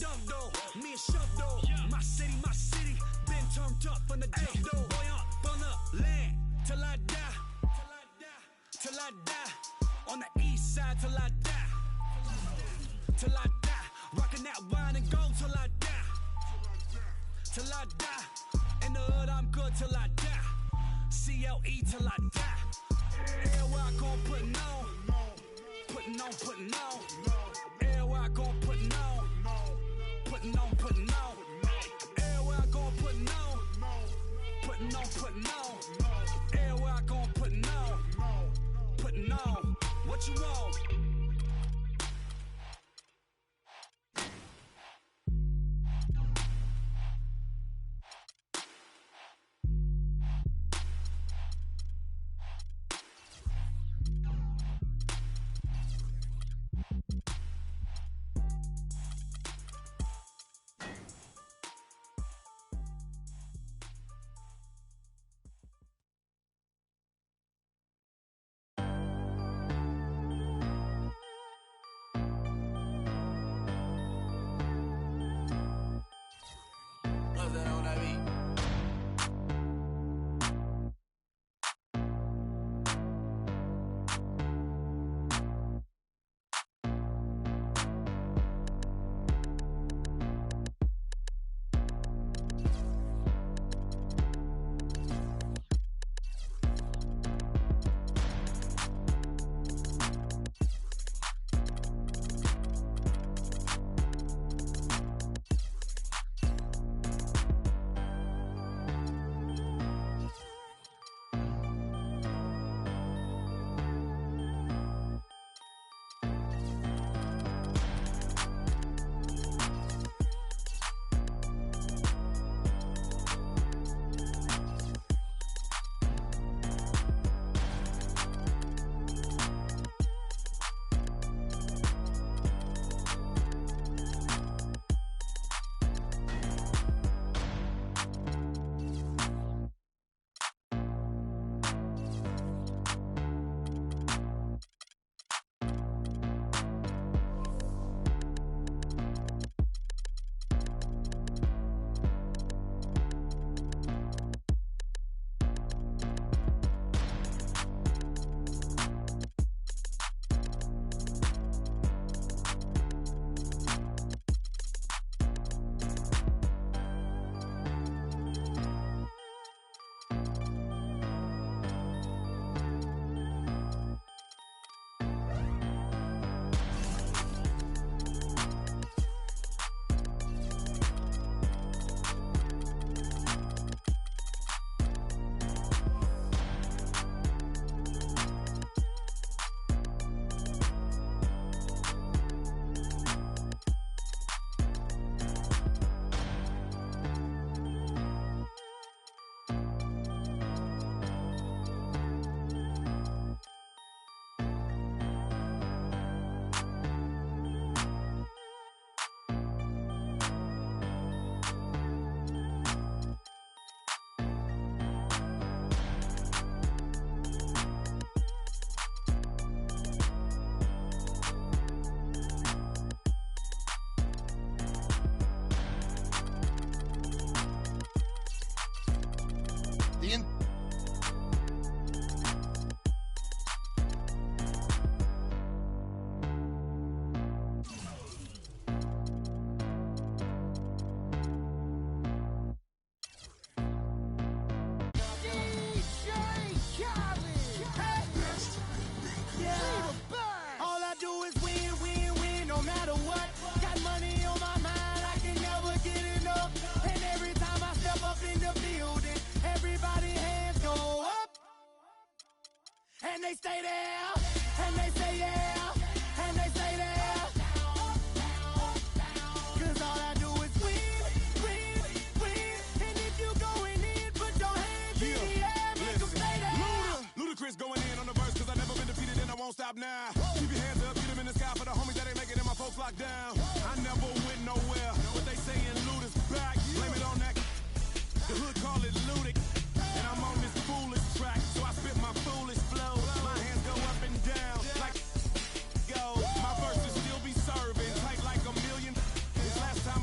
dumb though, me and Shove though. My city, been turned up from the jump though. Boy, on the land till I die, till I die. On the east side till I die, till I die. Rockin' that wine and gold till I die, till I die. In the hood I'm good till I die, CLE till I die. Everywhere I gon' puttin' on, puttin' on, puttin' on. Everywhere I gon' puttin' on, puttin' on, puttin' on. Everywhere I gon' puttin' on, puttin' on, puttin' on. Everywhere I gon' puttin' on, puttin' on. What you want? and they stay there, and they say yeah, and they say there. Cause all I do is win, win, win. And if you going in, put your hands in the air, make them stay there. Ludacris going in on the verse, cause I never been defeated and I won't stop now. Keep your hands up, get them in the sky for the homies that ain't making it, my folks locked down. I never went nowhere, but they saying Luda's back. Blame it on that, the hood call it Ludic. And I'm on this foolish track, so I spit my foolish flow. My hands go up and down, like go. My verses still be serving, tight like a million. This last time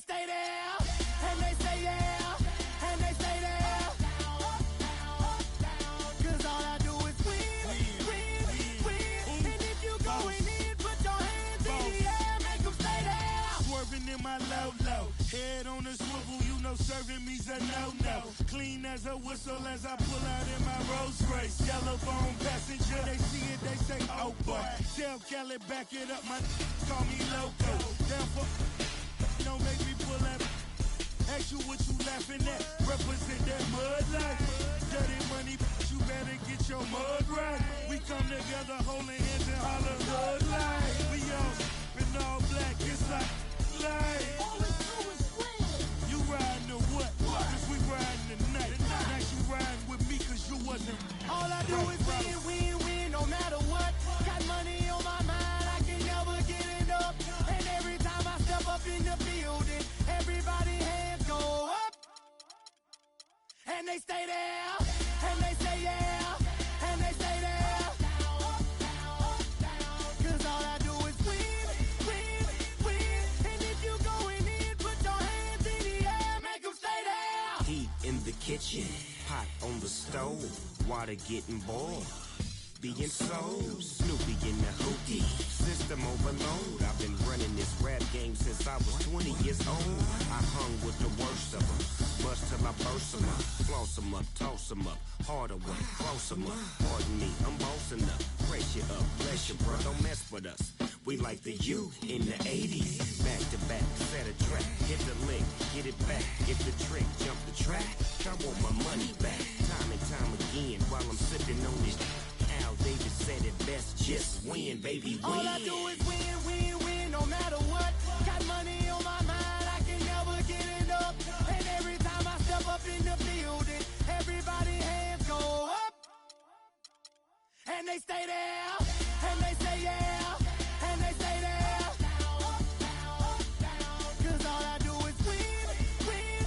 stay there, and they say yeah, and they stay there. Cause all I do is win. And if you going in, put your hands in the air, make them stay there. Swerving in my low, head on the swivel, you know serving me's a no-no. Clean as a whistle as I pull out in my Rolls Royce. Yellow bone passenger, they see it, they say, oh boy. Tell Kelly, back it up, my call me loco. Down for, don't make me pull that. Ask you what you laughing at, represent that mud life. Dirty money, you better get your mud right. We come together holding hands and holler mud life. We all in all black, it's like life. All we do is win. You riding or what? Cause we riding tonight. Now you riding with me cause you wasn't. All I do is win, no matter what. Got money on my mind, I can never get enough. And every time I step up in the building, everybody hands go up. And they stay there, and they say yeah, and they stay there. Cause all I do is win. And if you going in, put your hands in the air, make them stay there. Heat in the kitchen, pot on the stove, water getting boiled. Being sold, Snoopy in the hootie, system overload. I've been running this rap game since I was 20 years old. I hung with the worst of them, bust till I burst them up, floss them up, toss them up, harder work, close them up. Pardon me, I'm bossing up, pressure up, bless you, bro, don't mess with us. We like the youth in the 80s, back to back, set a track, hit the lick, get it back, get the trick, jump the track. I want my money back, time and time again, while I'm sipping on this. Al Davis said it best, just win, baby, win. All I do is win, no matter what. Got money on my mind, I can never get enough. And every time I step up in the building, everybody hands go up. And they stay there, and they say yeah, and they stay there. Cause all I do is win.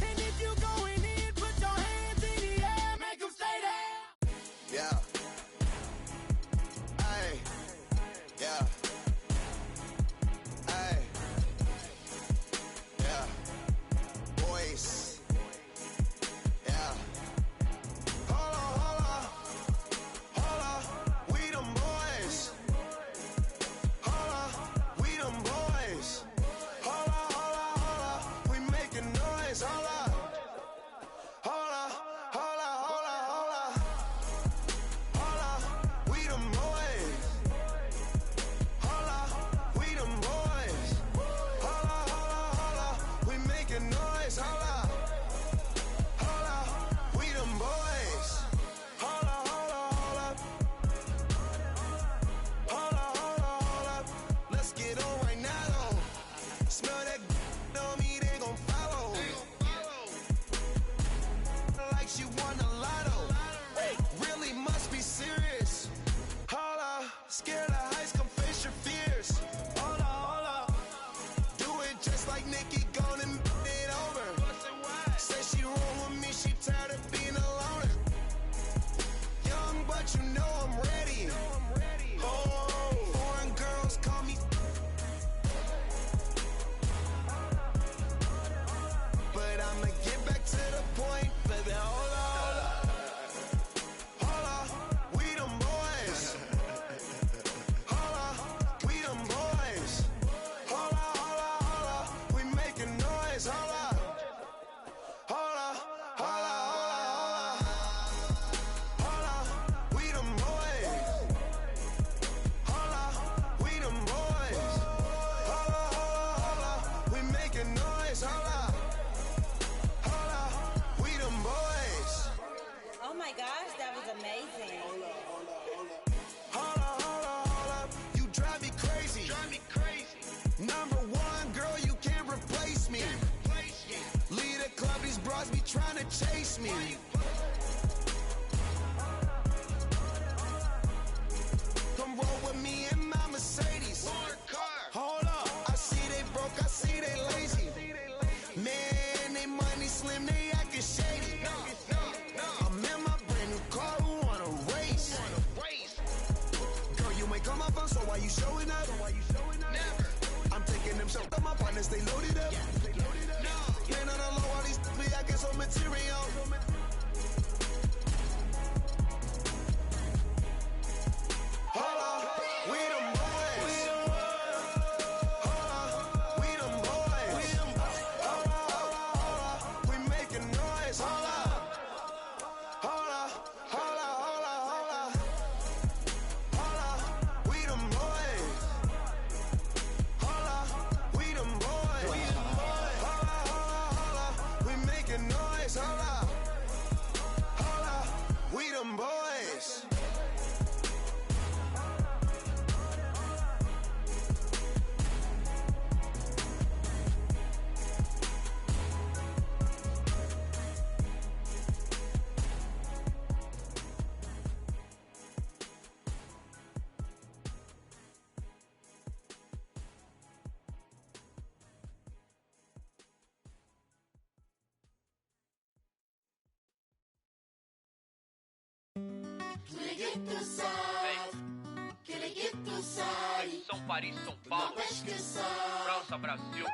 And if you going in, put your hands in the air, make them stay there. Yeah. Ay. Yeah. Ay. Yeah. Boys. Yeah. Hold on. We them boys. Hold on. We them boys. Hold on. We making noise. Hold on. We them boys. We them boys. We making noise. We them boys. Let's get on right now though. Smell that on me, they gon' follow. Like she won a lotto. Really must be serious. Scared of heights, come face your fears. Hold up. Do it just like Nicki, gone and it over. Say she roll with me, she tired of being alone. Young, but you know I'm ready. Oh, foreign girls call me. But I'ma get back to the point, baby. Hold up. We them boys. We them boys. We making noise. We them boys. We them boys. We making noise. We them boys. Oh my gosh, that was amazing. Hold up. You drive me crazy. Number one, girl, you can't replace me. Lead a club, these bras be trying to chase me. Come roll with me in my Mercedes. Hold up. I see they broke, I see they lazy. Man, they money slim, they acting shady. I'm in my brand new car, who wanna race? Girl, you ain't come up on, so why you showing up? Never. I'm taking them shots, my partners, they loaded up. material. Hold up, we them boys. Hold up, we them boys. Hold up, we making noise. Hold up, hold up, hold up, hold up, hold up. Hold up, we them boys. Hold up, we them boys. Hold up, we making noise. Hold up, we them boys. São Paris, São Paulo, França, Brasil.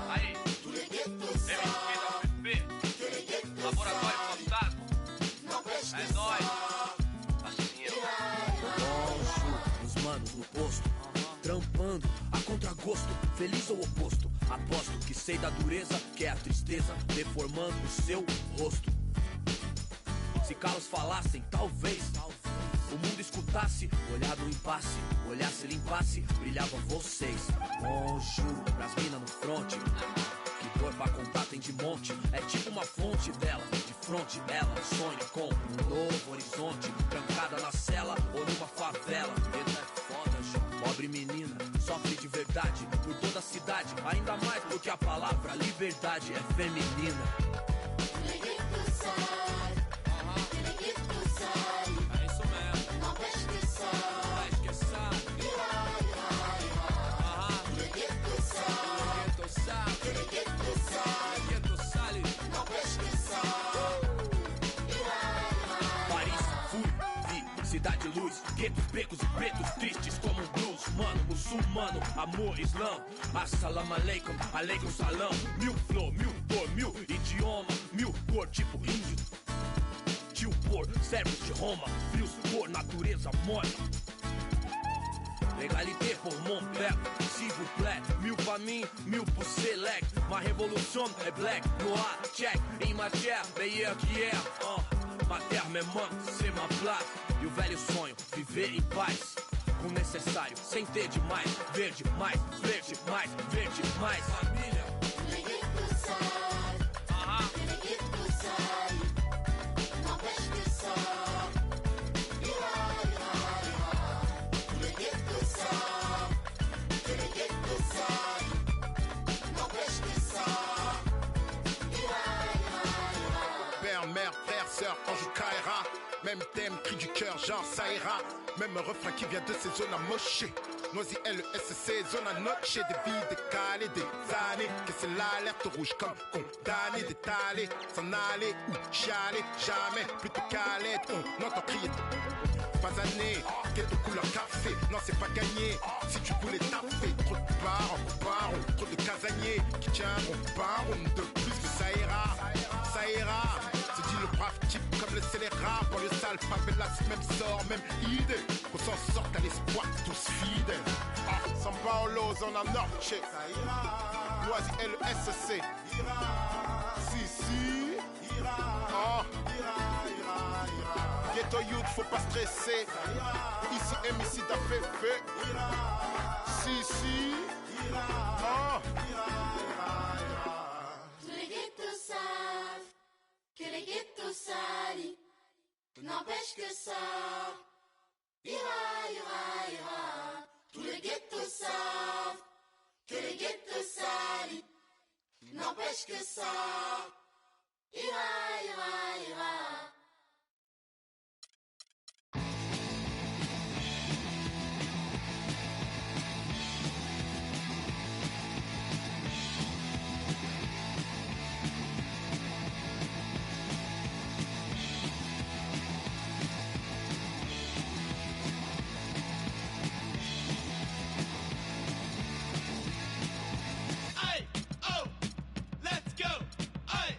Aí, MSP da UFP, Laboratório Fantasma. É nóis. Assim, os manos no posto, trampando a contragosto, feliz ou oposto. Aposto que sei da dureza, que é a tristeza, deformando o seu rosto. Se calos falassem, talvez o mundo escutasse, olhar no impasse, olhasse, limpasse, brilhavam vocês. Juro, pras minas no fronte, que dor pra contar tem de monte. É tipo uma fonte dela, de fronte ela sonha com um novo horizonte, trancada na cela ou numa favela. Eita, é foda, João. Pobre menina, sofre de verdade por toda a cidade, ainda mais porque a palavra liberdade é feminina. Cidade luz, guetos, becos e pretos tristes como um blues. Mano, muçulmano, amor, islã. Assalamu alaikum, alaikum salam. Mil flor, mil cor, mil idioma, mil cor, tipo índio. Tio por, servos de Roma, frios por natureza morta. Legalité pour mon père, s'il vous plaît. Mil pra mim, mil pro select. Ma révolution é black, noir, check. Em matière, meilleur qu'hier. Ma terre me manque, c'est ma place. E o velho sonho, viver em paz. Com o necessário, sem ter demais. Verde, mais verde, mais verde, mais família. Père, mère, frère, sœur, ange Kaira. Même thème, cri du cœur, genre ça ira. Même refrain qui vient de ces zones amochées. Noisy LESC, zone à noche. Des vies décalées, des années. Que c'est l'alerte rouge comme condamné. D'étaler, s'en aller ou chialer. Jamais, plutôt calé. On entend crier. Pas années, ghetto couleur café. Non, c'est pas gagné. Si tu voulais taper, trop de barons, trop de casaniers qui tiendront barons de plus que ça ira. Ça ira. Se dit le brave type comme le scélérat. Pour le sale, favelas, même sort, même idée. Qu'on s'en sorte à l'espoir, tous fidèles. São Paulo, zone à Norte. Noisy LESC. Si. Ghetto youth, faut pas stresser. Ici, MC d'AFF. Si. Tous les ghettos savent que les ghettos salis n'empêche que ça ira. Tous les ghettos savent que les ghettos salis n'empêche que ça ira. Hey, oh, let's go. Hey,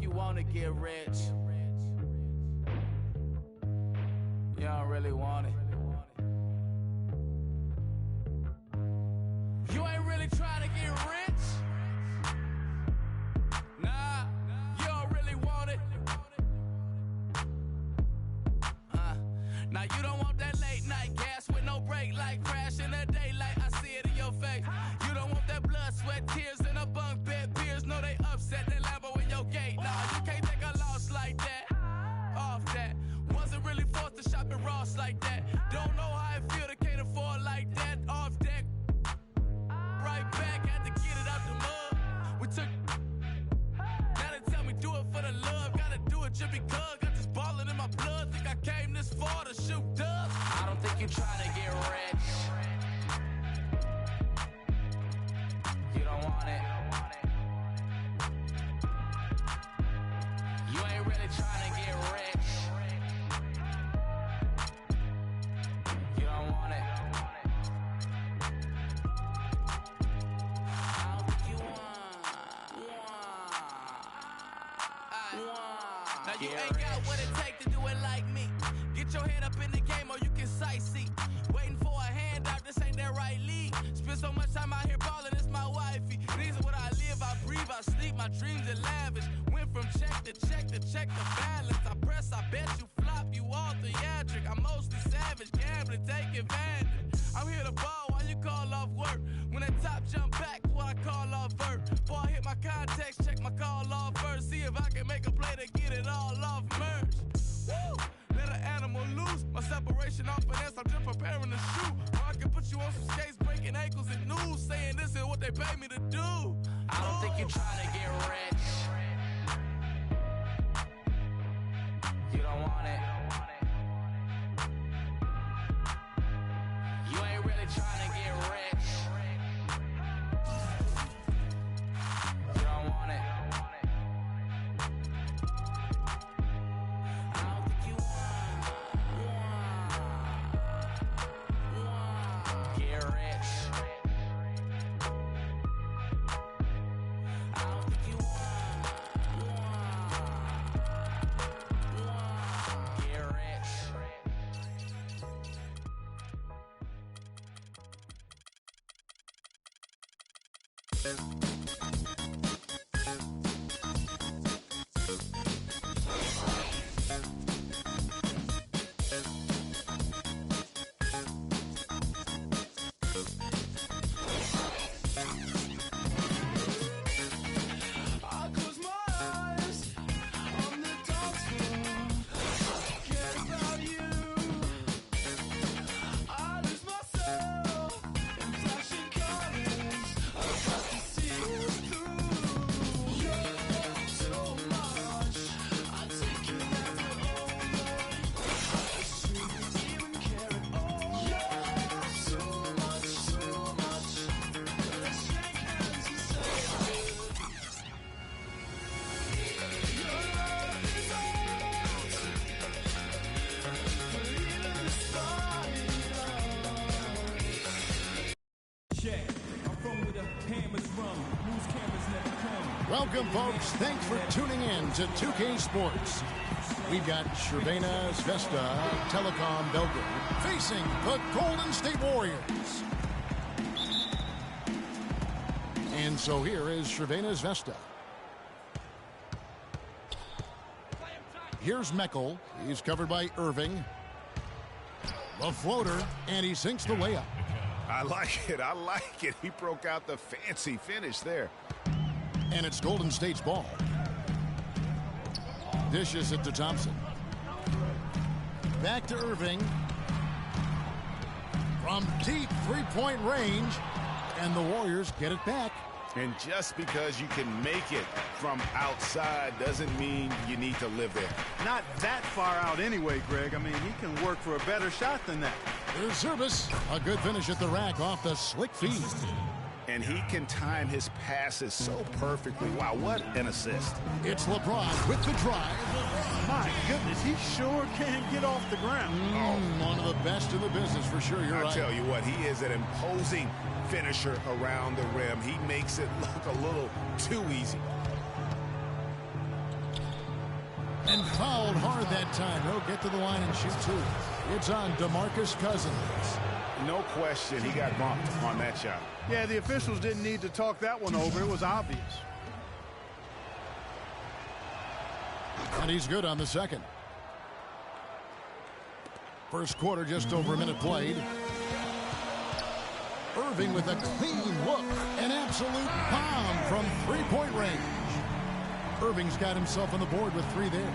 you wanna get rich. You don't really want it. You ain't really trying to get rich. Nah, you don't really want it. Now you don't want that late night gas with no break, like crash in the daylight. I see it in your face. You don't want that blood, sweat, tears in a bunk bed. Peers know they upset. That Lambo in your gate. Nah, you can't take a loss like that. Off that. Wasn't really forced to shop at Ross like that. Don't know how it feel to can't afford like that. Off deck. Right back, had to get it out the mud. We took. Now they tell me do it for the love. Gotta do it just because. Got this ballin' in my blood. Think I came this far to shoot dubs. I don't think you trying to get rich. You don't want it. You ain't really trying to get rich. You don't want it. I don't think you want. Now you ain't got what it take to do it like me. Get your head up in the game or you can sightsee. Waiting for a handout, this ain't that right league. Spend so much time out here ballin', it's my wifey. These are what I live, I breathe, I sleep, my dreams are lavish. Went from check to check to check the balance. I press, I bet you flop, you all theatric. I'm mostly savage, gambling, take advantage. I'm here to ball while you call off work. When that top jump back, what I call off vert. Before I hit my context, check my call off first. See if I can make a play to get it all off merge. Woo! Let an animal loose. My separation off finesse, I'm just preparing to shoot. Or I can put you on some skates, breaking ankles and news, saying this is what they pay me to do. I don't think you're trying to get rich. You don't want it. You ain't really trying to get rich. You don't want it. I don't think you want. Get rich. I don't think you want. Get rich. I close my eyes on the dance floor. Forget about you. I lose myself in flashing colors. I got to see you through. You're so much. I take you as an owner. I shouldn't even care at all. You're so much, so much. Let's shake hands and say Check. I'm from where the hammers run. News cameras never come. Welcome, folks. Thanks for tuning in to 2K Sports. We've got Cervena Zvezda Telecom Belgrade facing the Golden State Warriors. And so here is Cervena Zvezda. Here's Meckel. He's covered by Irving. The floater, and he sinks the layup. I like it. I like it. He broke out the fancy finish there. And it's Golden State's ball. Dishes it to Thompson. Back to Irving. From deep three-point range. And the Warriors get it back. And just because you can make it from outside doesn't mean you need to live there. Not that far out anyway, Greg. I mean, he can work for a better shot than that. There's Zerbis. A good finish at the rack off the slick feed. And he can time his passes so perfectly. Wow, what an assist. It's LeBron with the drive. My goodness, he sure can get off the ground. One of the best in the business for sure. You're right. I tell you what, he is an imposing finisher around the rim. He makes it look a little too easy. And fouled hard that time. He'll get to the line and shoot two. It's on DeMarcus Cousins. No question, he got bumped on that shot. Yeah, the officials didn't need to talk that one over. It was obvious. And he's good on the second. First quarter, just over a minute played. Irving with a clean look. An absolute bomb from three-point range. Irving's got himself on the board with three there.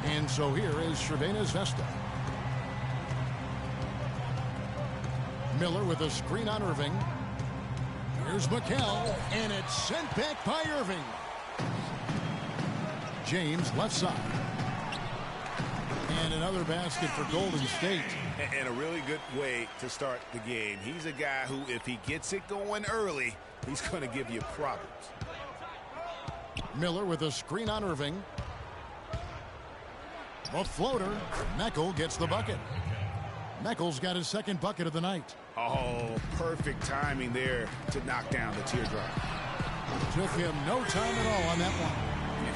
And so here is Shervana Zvesta. Miller with a screen on Irving. Here's McHale, and it's sent back by Irving. James left side. And another basket for Golden State. And a really good way to start the game. He's a guy who, if he gets it going early, he's going to give you problems. Miller with a screen on Irving. A floater. Meckel gets the bucket. Meckel's got his second bucket of the night. Oh, perfect timing there to knock down the teardrop. Took him no time at all on that one.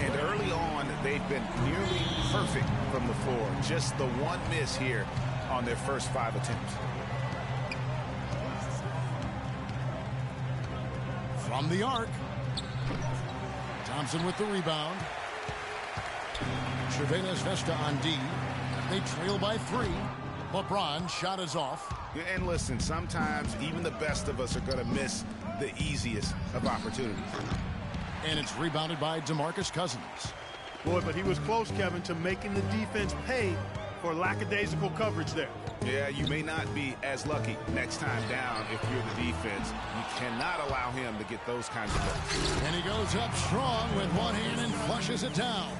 And early on, they've been nearly perfect from the floor. Just the one miss here on their first 5 attempts. From the arc. Thompson with the rebound. Shervana Zvesta on D. They trail by 3. LeBron shot is off. And listen, sometimes even the best of us are going to miss the easiest of opportunities. And it's rebounded by DeMarcus Cousins. Boy, but he was close, Kevin, to making the defense pay for lackadaisical coverage there. Yeah, you may not be as lucky next time down if you're the defense. You cannot allow him to get those kinds of looks. And he goes up strong with one hand and flushes it down.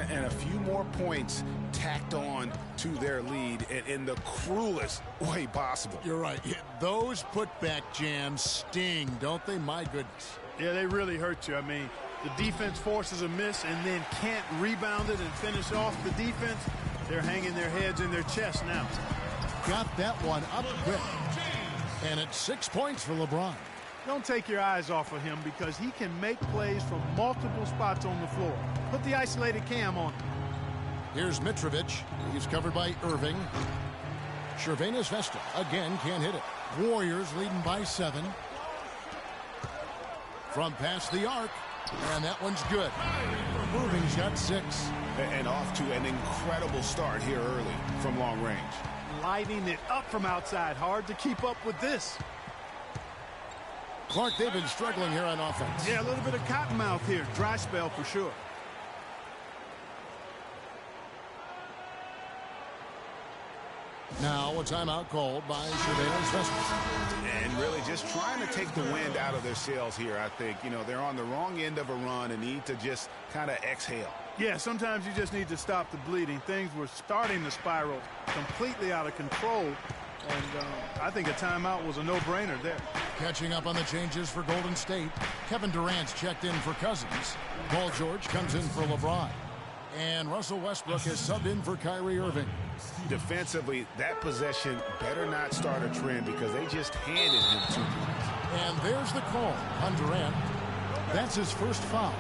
And a few more points tacked on to their lead in the cruelest way possible. You're right. Those putback jams sting, don't they? My goodness. Yeah, they really hurt you. I mean, the defense forces a miss and then can't rebound it and finish off the defense. They're hanging their heads in their chest now. Got that one up quick. And it's 6 points for LeBron. Don't take your eyes off of him because he can make plays from multiple spots on the floor. Put the isolated cam on him. Here's Mitrovic. He's covered by Irving. Shervana Zvesta again can't hit it. Warriors leading by 7. From past the arc. And that one's good. Irving's got 6. And off to an incredible start here early from long range. Lighting it up from outside. Hard to keep up with this. Clark, they've been struggling here on offense. Yeah, a little bit of cottonmouth here. Dry spell for sure. Now a timeout called by Shervana Zvesta. And really just trying to take the wind out of their sails here, I think. You know, they're on the wrong end of a run and need to just kind of exhale. Yeah, sometimes you just need to stop the bleeding. Things were starting to spiral completely out of control. And I think a timeout was a no-brainer there. Catching up on the changes for Golden State. Kevin Durant's checked in for Cousins. Paul George comes in for LeBron. And Russell Westbrook is subbed in for Kyrie Irving. Defensively, that possession better not start a trend because they just handed him 2 points. And there's the call on Durant. That's his first foul.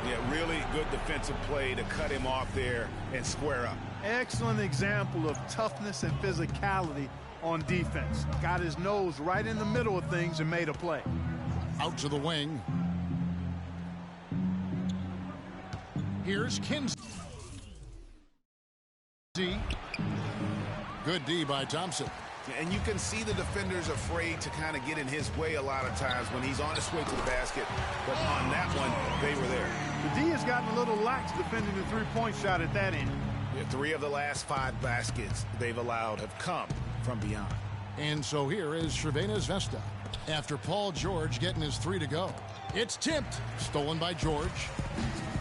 Yeah, really good defensive play to cut him off there and square up. Excellent example of toughness and physicality on defense. Got his nose right in the middle of things and made a play. Out to the wing. Here's Kinsey. Good D by Thompson. And you can see the defenders afraid to kind of get in his way a lot of times when he's on his way to the basket. But on that one, they were there. The D has gotten a little lax defending the three-point shot at that end. Yeah, 3 of the last 5 baskets they've allowed have come from beyond. And so here is Shervana Zvesta after Paul George getting his 3 to go. It's tipped, stolen by George.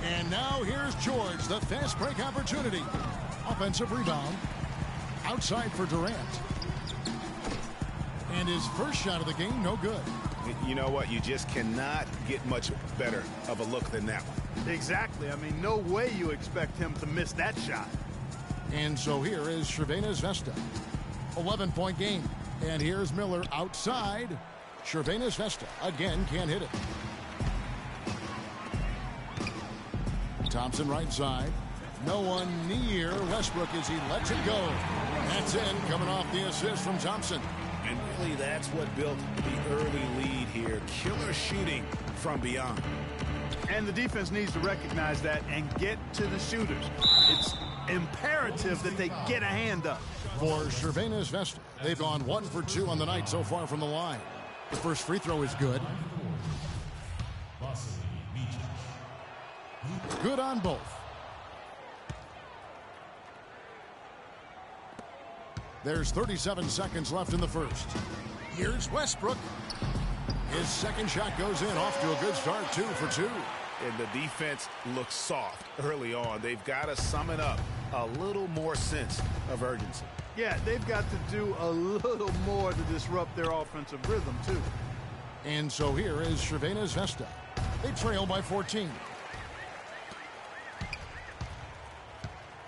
And now here's George, the fast break opportunity. Offensive rebound. Outside for Durant. And his first shot of the game, no good. You know what? You just cannot get much better of a look than that one. Exactly. I mean, no way you expect him to miss that shot. And so here is Shervana Zvesta. 11-point game. And here's Miller outside. Shervana Zvesta again can't hit it. Thompson right side. No one near Westbrook as he lets it go. That's in, coming off the assist from Thompson. And really, that's what built the early lead here. Killer shooting from beyond. And the defense needs to recognize that and get to the shooters. It's imperative that they get a hand up. For Cervenas Vesta, they've gone 1 for 2 on the night so far from the line. The first free throw is good. Good on both. There's 37 seconds left in the first. Here's Westbrook. His second shot goes in, off to a good start, 2 for 2. And the defense looks soft early on. They've got to sum it up. A little more sense of urgency. Yeah, they've got to do a little more to disrupt their offensive rhythm, too. And so here is Cervenas Vesta. They trail by 14.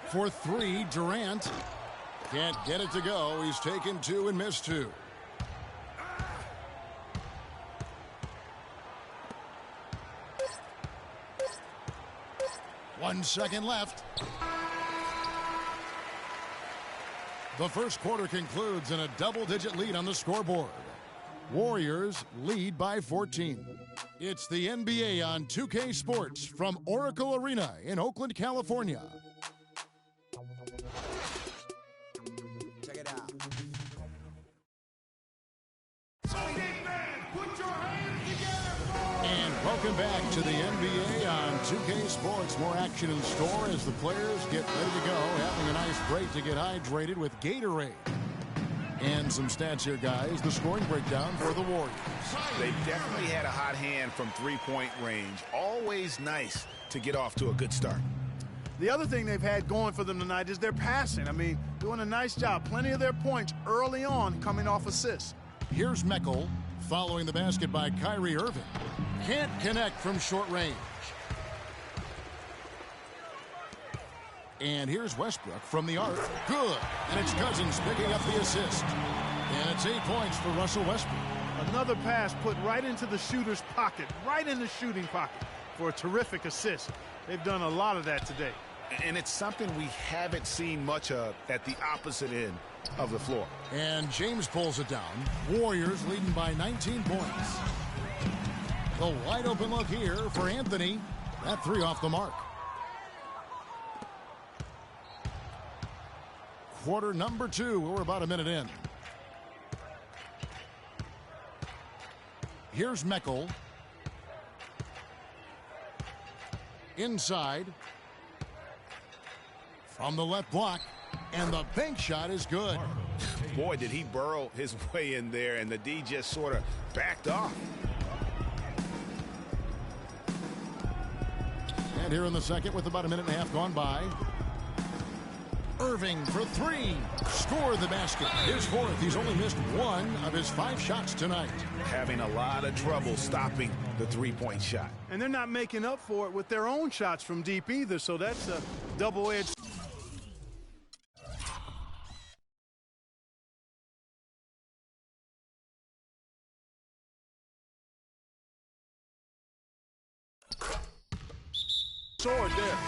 For 3, Durant. Can't get it to go. He's taken 2 and missed 2. One second left. The first quarter concludes in a double-digit lead on the scoreboard. Warriors lead by 14. It's the NBA on 2K Sports from Oracle Arena in Oakland, California. Check it out. And welcome back to the NBA on 2K Sports. More action in store as the players get ready to go, having a nice break to get hydrated with Gatorade. And some stats here, guys. The scoring breakdown for the Warriors. They definitely had a hot hand from three-point range. Always nice to get off to a good start. The other thing they've had going for them tonight is their passing. I mean, doing a nice job. Plenty of their points early on coming off assists. Here's Meckel following the basket by Kyrie Irving. Can't connect from short range. And here's Westbrook from the arc. Good. And it's Cousins picking up the assist. And it's 8 points for Russell Westbrook. Another pass put right into the shooter's pocket, right in the shooting pocket for a terrific assist. They've done a lot of that today. And it's something we haven't seen much of at the opposite end of the floor. And James pulls it down. Warriors leading by 19 points. The wide open look here for Anthony. That 3 off the mark. Quarter number 2. We're about a minute in. Here's Meckel. Inside. From the left block. And the bank shot is good. Boy, did he burrow his way in there, and the D just sort of backed off. And here in the second with about a minute and a half gone by. Irving for 3. Scored the basket. His 4th. He's only missed 1 of his 5 shots tonight. Having a lot of trouble stopping the three-point shot. And they're not making up for it with their own shots from deep either, so that's a double-edged. Sword there.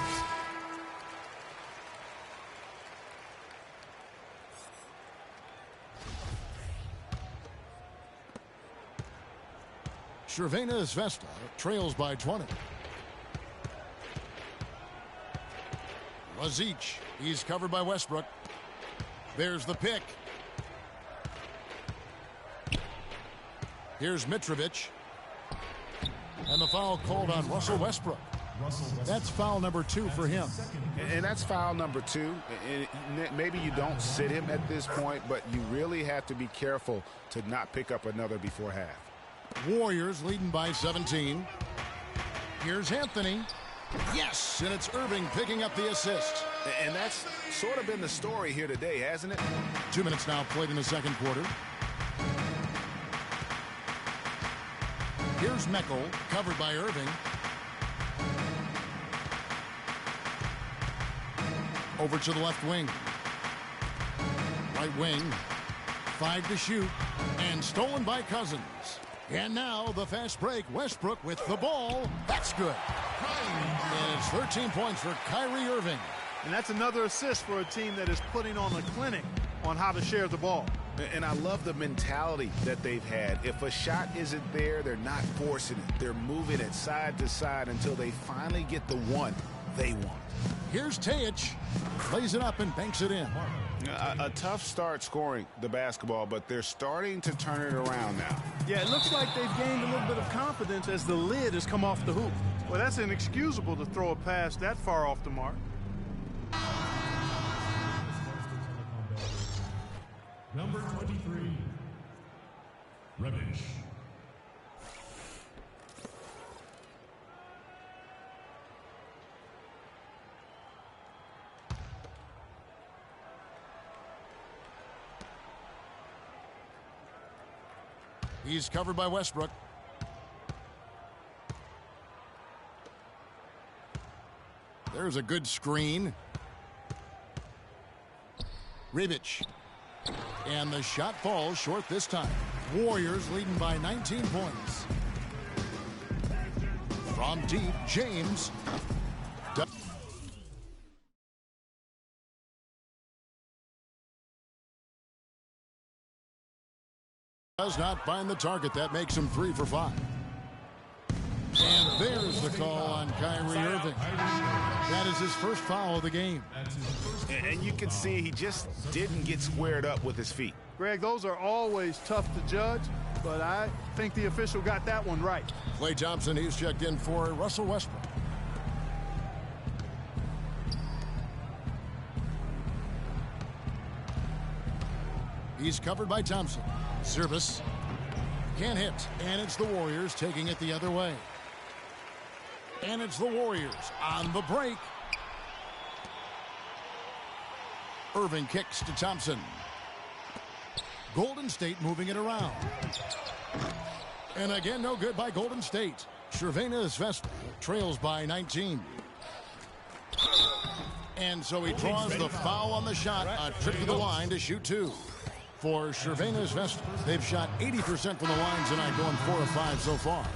Cervenas Vesta trails by 20. Lazic, he's covered by Westbrook. There's the pick. Here's Mitrovic. And the foul called on Russell Westbrook. That's foul number 2 for him. And that's foul number 2. Maybe you don't sit him at this point, but you really have to be careful to not pick up another before half. Warriors leading by 17. Here's Anthony. Yes, and it's Irving picking up the assist. And that's sort of been the story here today, hasn't it? 2 minutes now played in the second quarter. Here's Meckel, covered by Irving. Over to the left wing. Right wing. 5 to shoot. And stolen by Cousins. And now the fast break. Westbrook with the ball. That's good. And it's 13 points for Kyrie Irving. And that's another assist for a team that is putting on a clinic on how to share the ball. And I love the mentality that they've had. If a shot isn't there, they're not forcing it. They're moving it side to side until they finally get the one they want. Here's Tejic. Plays it up and banks it in. A tough start scoring the basketball, but they're starting to turn it around now. Yeah, it looks like they've gained a little bit of confidence as the lid has come off the hoop. Well, that's inexcusable to throw a pass that far off the mark. Number 23, Rebic. He's covered by Westbrook. There's a good screen. Rebic. And the shot falls short this time. Warriors leading by 19 points. From deep, James. Does not find the target. That makes him 3 for 5. And there's the call on Kyrie Irving. That is his first foul of the game. And you can see he just didn't get squared up with his feet. Greg, those are always tough to judge, but I think the official got that one right. Klay Thompson, he's checked in for Russell Westbrook. He's covered by Thompson. Service. Can't hit. And it's the Warriors taking it the other way. And it's the Warriors on the break. Irving kicks to Thompson. Golden State moving it around. And again, no good by Golden State. Crvena Zvezda trails by 19. And so he draws the foul on the shot. A trip to the line to shoot 2. For Crvena Zvezda, they've shot 80% from the line tonight, going 4 of 5 so far.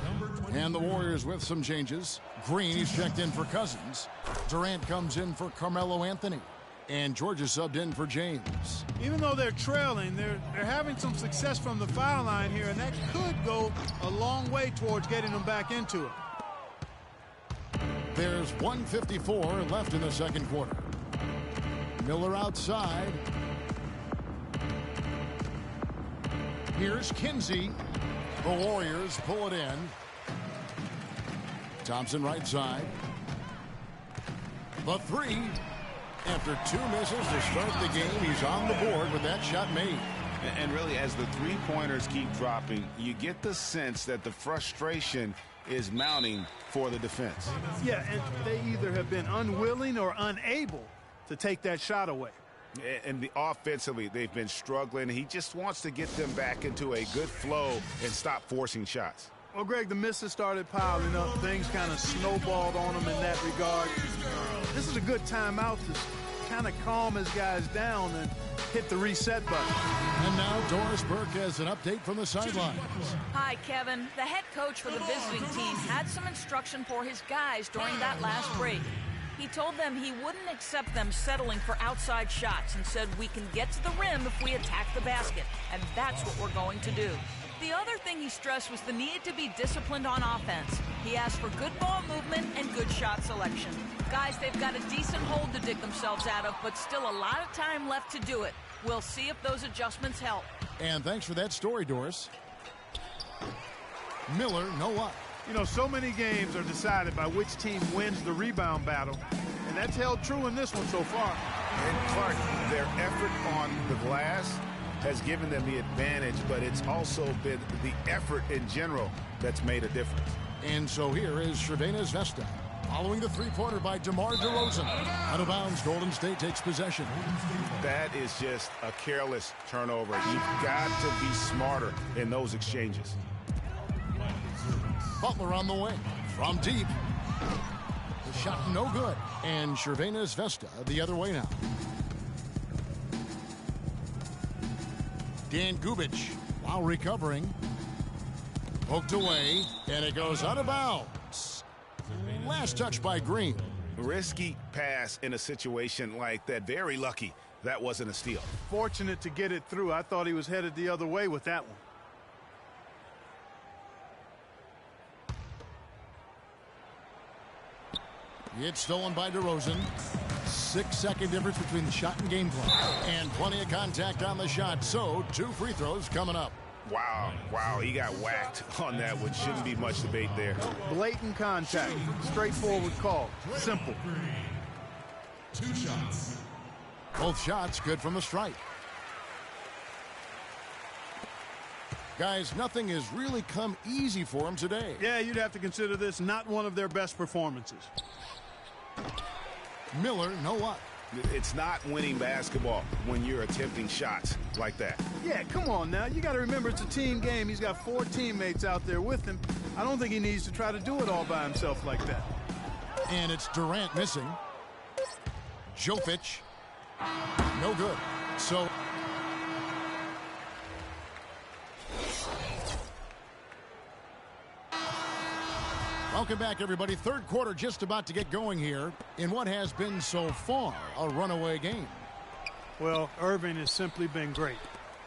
And the Warriors with some changes. Green, he's checked in for Cousins. Durant comes in for Carmelo Anthony. And George is subbed in for James. Even though they're trailing, they're having some success from the foul line here, and that could go a long way towards getting them back into it. There's 1:54 left in the second quarter. Miller outside. Here's Kinsey. The Warriors pull it in. Thompson right side. The 3. After 2 misses to start the game, he's on the board with that shot made. And really, as the three-pointers keep dropping, you get the sense that the frustration is mounting for the defense. Yeah, and they either have been unwilling or unable to take that shot away. And offensively, they've been struggling. He just wants to get them back into a good flow and stop forcing shots. Well, Greg, the misses started piling up. Things kind of snowballed on him in that regard. This is a good timeout to kind of calm his guys down and hit the reset button. And now Doris Burke has an update from the sidelines. Hi, Kevin. The head coach for the visiting team had some instruction for his guys during that last break. He told them he wouldn't accept them settling for outside shots and said we can get to the rim if we attack the basket, and that's what we're going to do. The other thing he stressed was the need to be disciplined on offense. He asked for good ball movement and good shot selection. Guys, they've got a decent hole to dig themselves out of, but still a lot of time left to do it. We'll see if those adjustments help. And thanks for that story, Doris. Miller, no luck. You know, so many games are decided by which team wins the rebound battle, and that's held true in this one so far. And Clark, their effort on the glass has given them the advantage, but it's also been the effort in general that's made a difference. And so here is Crvena Zvezda. Following the three-pointer by DeMar DeRozan. Out of bounds, Golden State takes possession. That is just a careless turnover. You've got to be smarter in those exchanges. Butler on the way. From deep. The shot no good. And Crvena Zvezda the other way now. Dan Gubic, while recovering, poked away, and it goes out of bounds. Last touch by Green. Risky pass in a situation like that. Very lucky that wasn't a steal. Fortunate to get it through. I thought he was headed the other way with that one. It's stolen by DeRozan. 6-second difference between the shot and game clock. And plenty of contact on the shot. So 2 free throws coming up. Wow, he got whacked on that one. Shouldn't be much debate there. Blatant contact. Straightforward call. Simple. 2 shots. Both shots good from the stripe. Guys, nothing has really come easy for him today. Yeah, you'd have to consider this not one of their best performances. Miller, no luck. It's not winning basketball when you're attempting shots like that. Yeah, come on now. You got to remember it's a team game. He's got 4 teammates out there with him. I don't think he needs to try to do it all by himself like that. And it's Durant missing. Jovic, no good. So welcome back, everybody. Third quarter just about to get going here in what has been so far a runaway game. Well, Irving has simply been great.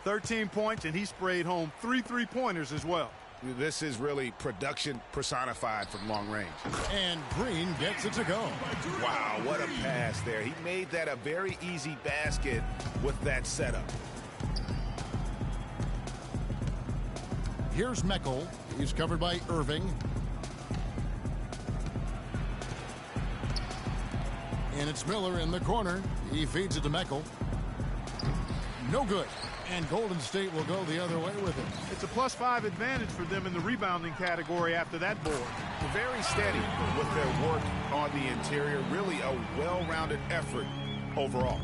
13 points, and he sprayed home 3 3-pointers as well. This is really production personified from long range. And Green gets it to go. Wow, what a pass there. He made that a very easy basket with that setup. Here's Meckel. He's covered by Irving. And it's Miller in the corner. He feeds it to Meckel. No good. And Golden State will go the other way with it. It's a +5 advantage for them in the rebounding category after that board. Very steady with their work on the interior. Really a well-rounded effort overall.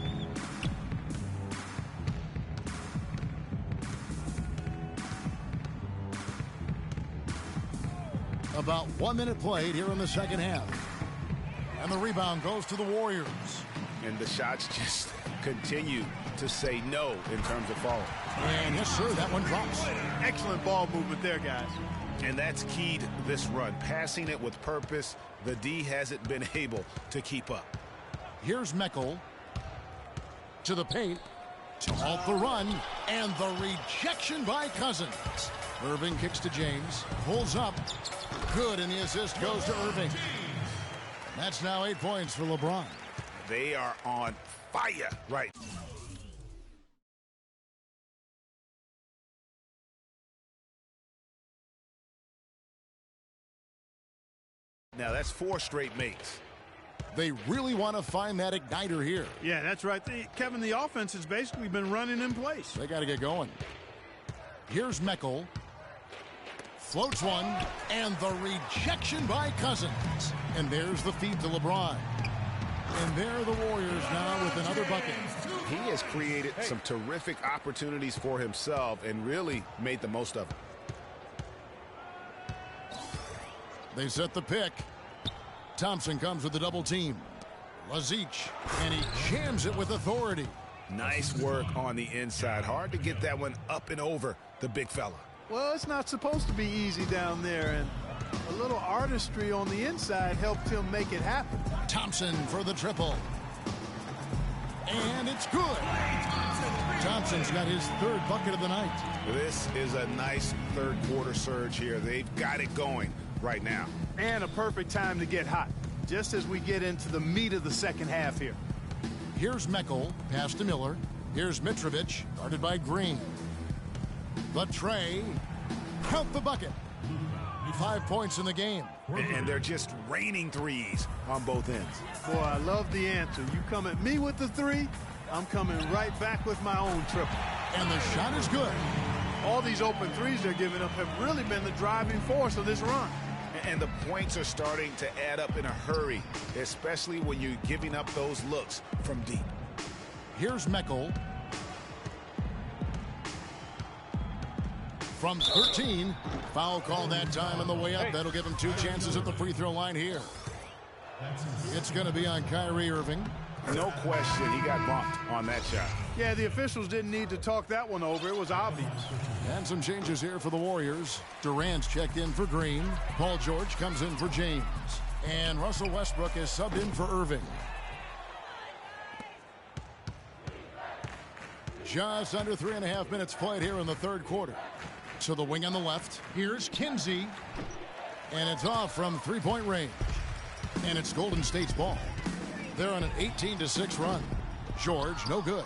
About 1 minute played here in the second half. And the rebound goes to the Warriors. And the shots just continue to say no in terms of falling. And yes, sir, that one drops. Excellent ball movement there, guys. And that's keyed this run. Passing it with purpose. The D hasn't been able to keep up. Here's Meckel to the paint to halt the run. And the rejection by Cousins. Irving kicks to James. Pulls up. Good, and the assist goes to Irving. That's now 8 points for LeBron. They are on fire right now. That's 4 straight makes. They really want to find that igniter here. Yeah, that's right. Kevin, the offense has basically been running in place. They got to get going. Here's Meckel. Floats one, and the rejection by Cousins. And there's the feed to LeBron. And there are the Warriors now with another bucket. He has created some terrific opportunities for himself and really made the most of it. They set the pick. Thompson comes with the double team. Lazic, and he jams it with authority. Nice work on the inside. Hard to get that one up and over the big fella. Well, it's not supposed to be easy down there, and a little artistry on the inside helped him make it happen. Thompson for the triple. And it's good. Thompson's got his 3rd bucket of the night. This is a nice third quarter surge here. They've got it going right now. And a perfect time to get hot, just as we get into the meat of the second half here. Here's Meckel, pass to Miller. Here's Mitrovic, guarded by Green. The tray, count the bucket. 5 points in the game. And they're just raining threes on both ends. Boy, I love the answer. You come at me with the 3, I'm coming right back with my own triple. And the shot is good. All these open threes they're giving up have really been the driving force of this run. And the points are starting to add up in a hurry, especially when you're giving up those looks from deep. Here's Meckel. From 13, foul call that time on the way up. That'll give him 2 chances at the free throw line here. It's going to be on Kyrie Irving. No question, he got bumped on that shot. Yeah, the officials didn't need to talk that one over. It was obvious. And some changes here for the Warriors. Durant's checked in for Green. Paul George comes in for James. And Russell Westbrook is subbed in for Irving. Just under 3.5 minutes played here in the third quarter. To the wing on the left. Here's Kinsey. And it's off from three-point range. And it's Golden State's ball. They're on an 18-6 run. George, no good.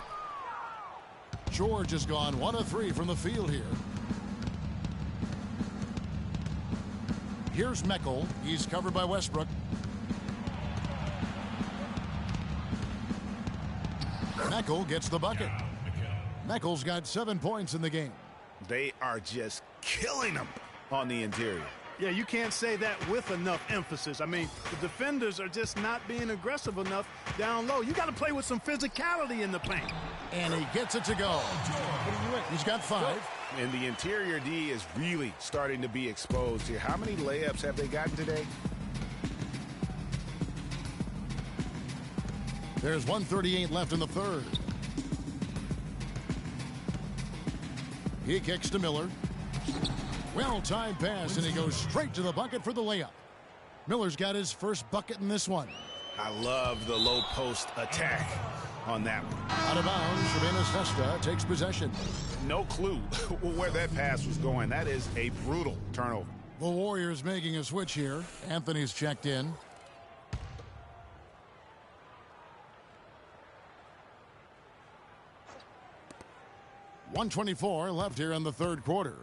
George has gone 1 of 3 from the field here. Here's Meckel. He's covered by Westbrook. Meckel gets the bucket. Meckel's got 7 points in the game. They are just killing them on the interior. Yeah, you can't say that with enough emphasis. I mean, the defenders are just not being aggressive enough down low. You got to play with some physicality in the paint. And he gets it to go. He's got 5. And the interior D is really starting to be exposed here. How many layups have they gotten today? There's 1:38 left in the third. He kicks to Miller. Well-timed pass, and he goes straight to the bucket for the layup. Miller's got his first bucket in this one. I love the low post attack on that one. Out of bounds, Cervantes Vesta takes possession. No clue where that pass was going. That is a brutal turnover. The Warriors making a switch here. Anthony's checked in. .124 left here in the third quarter.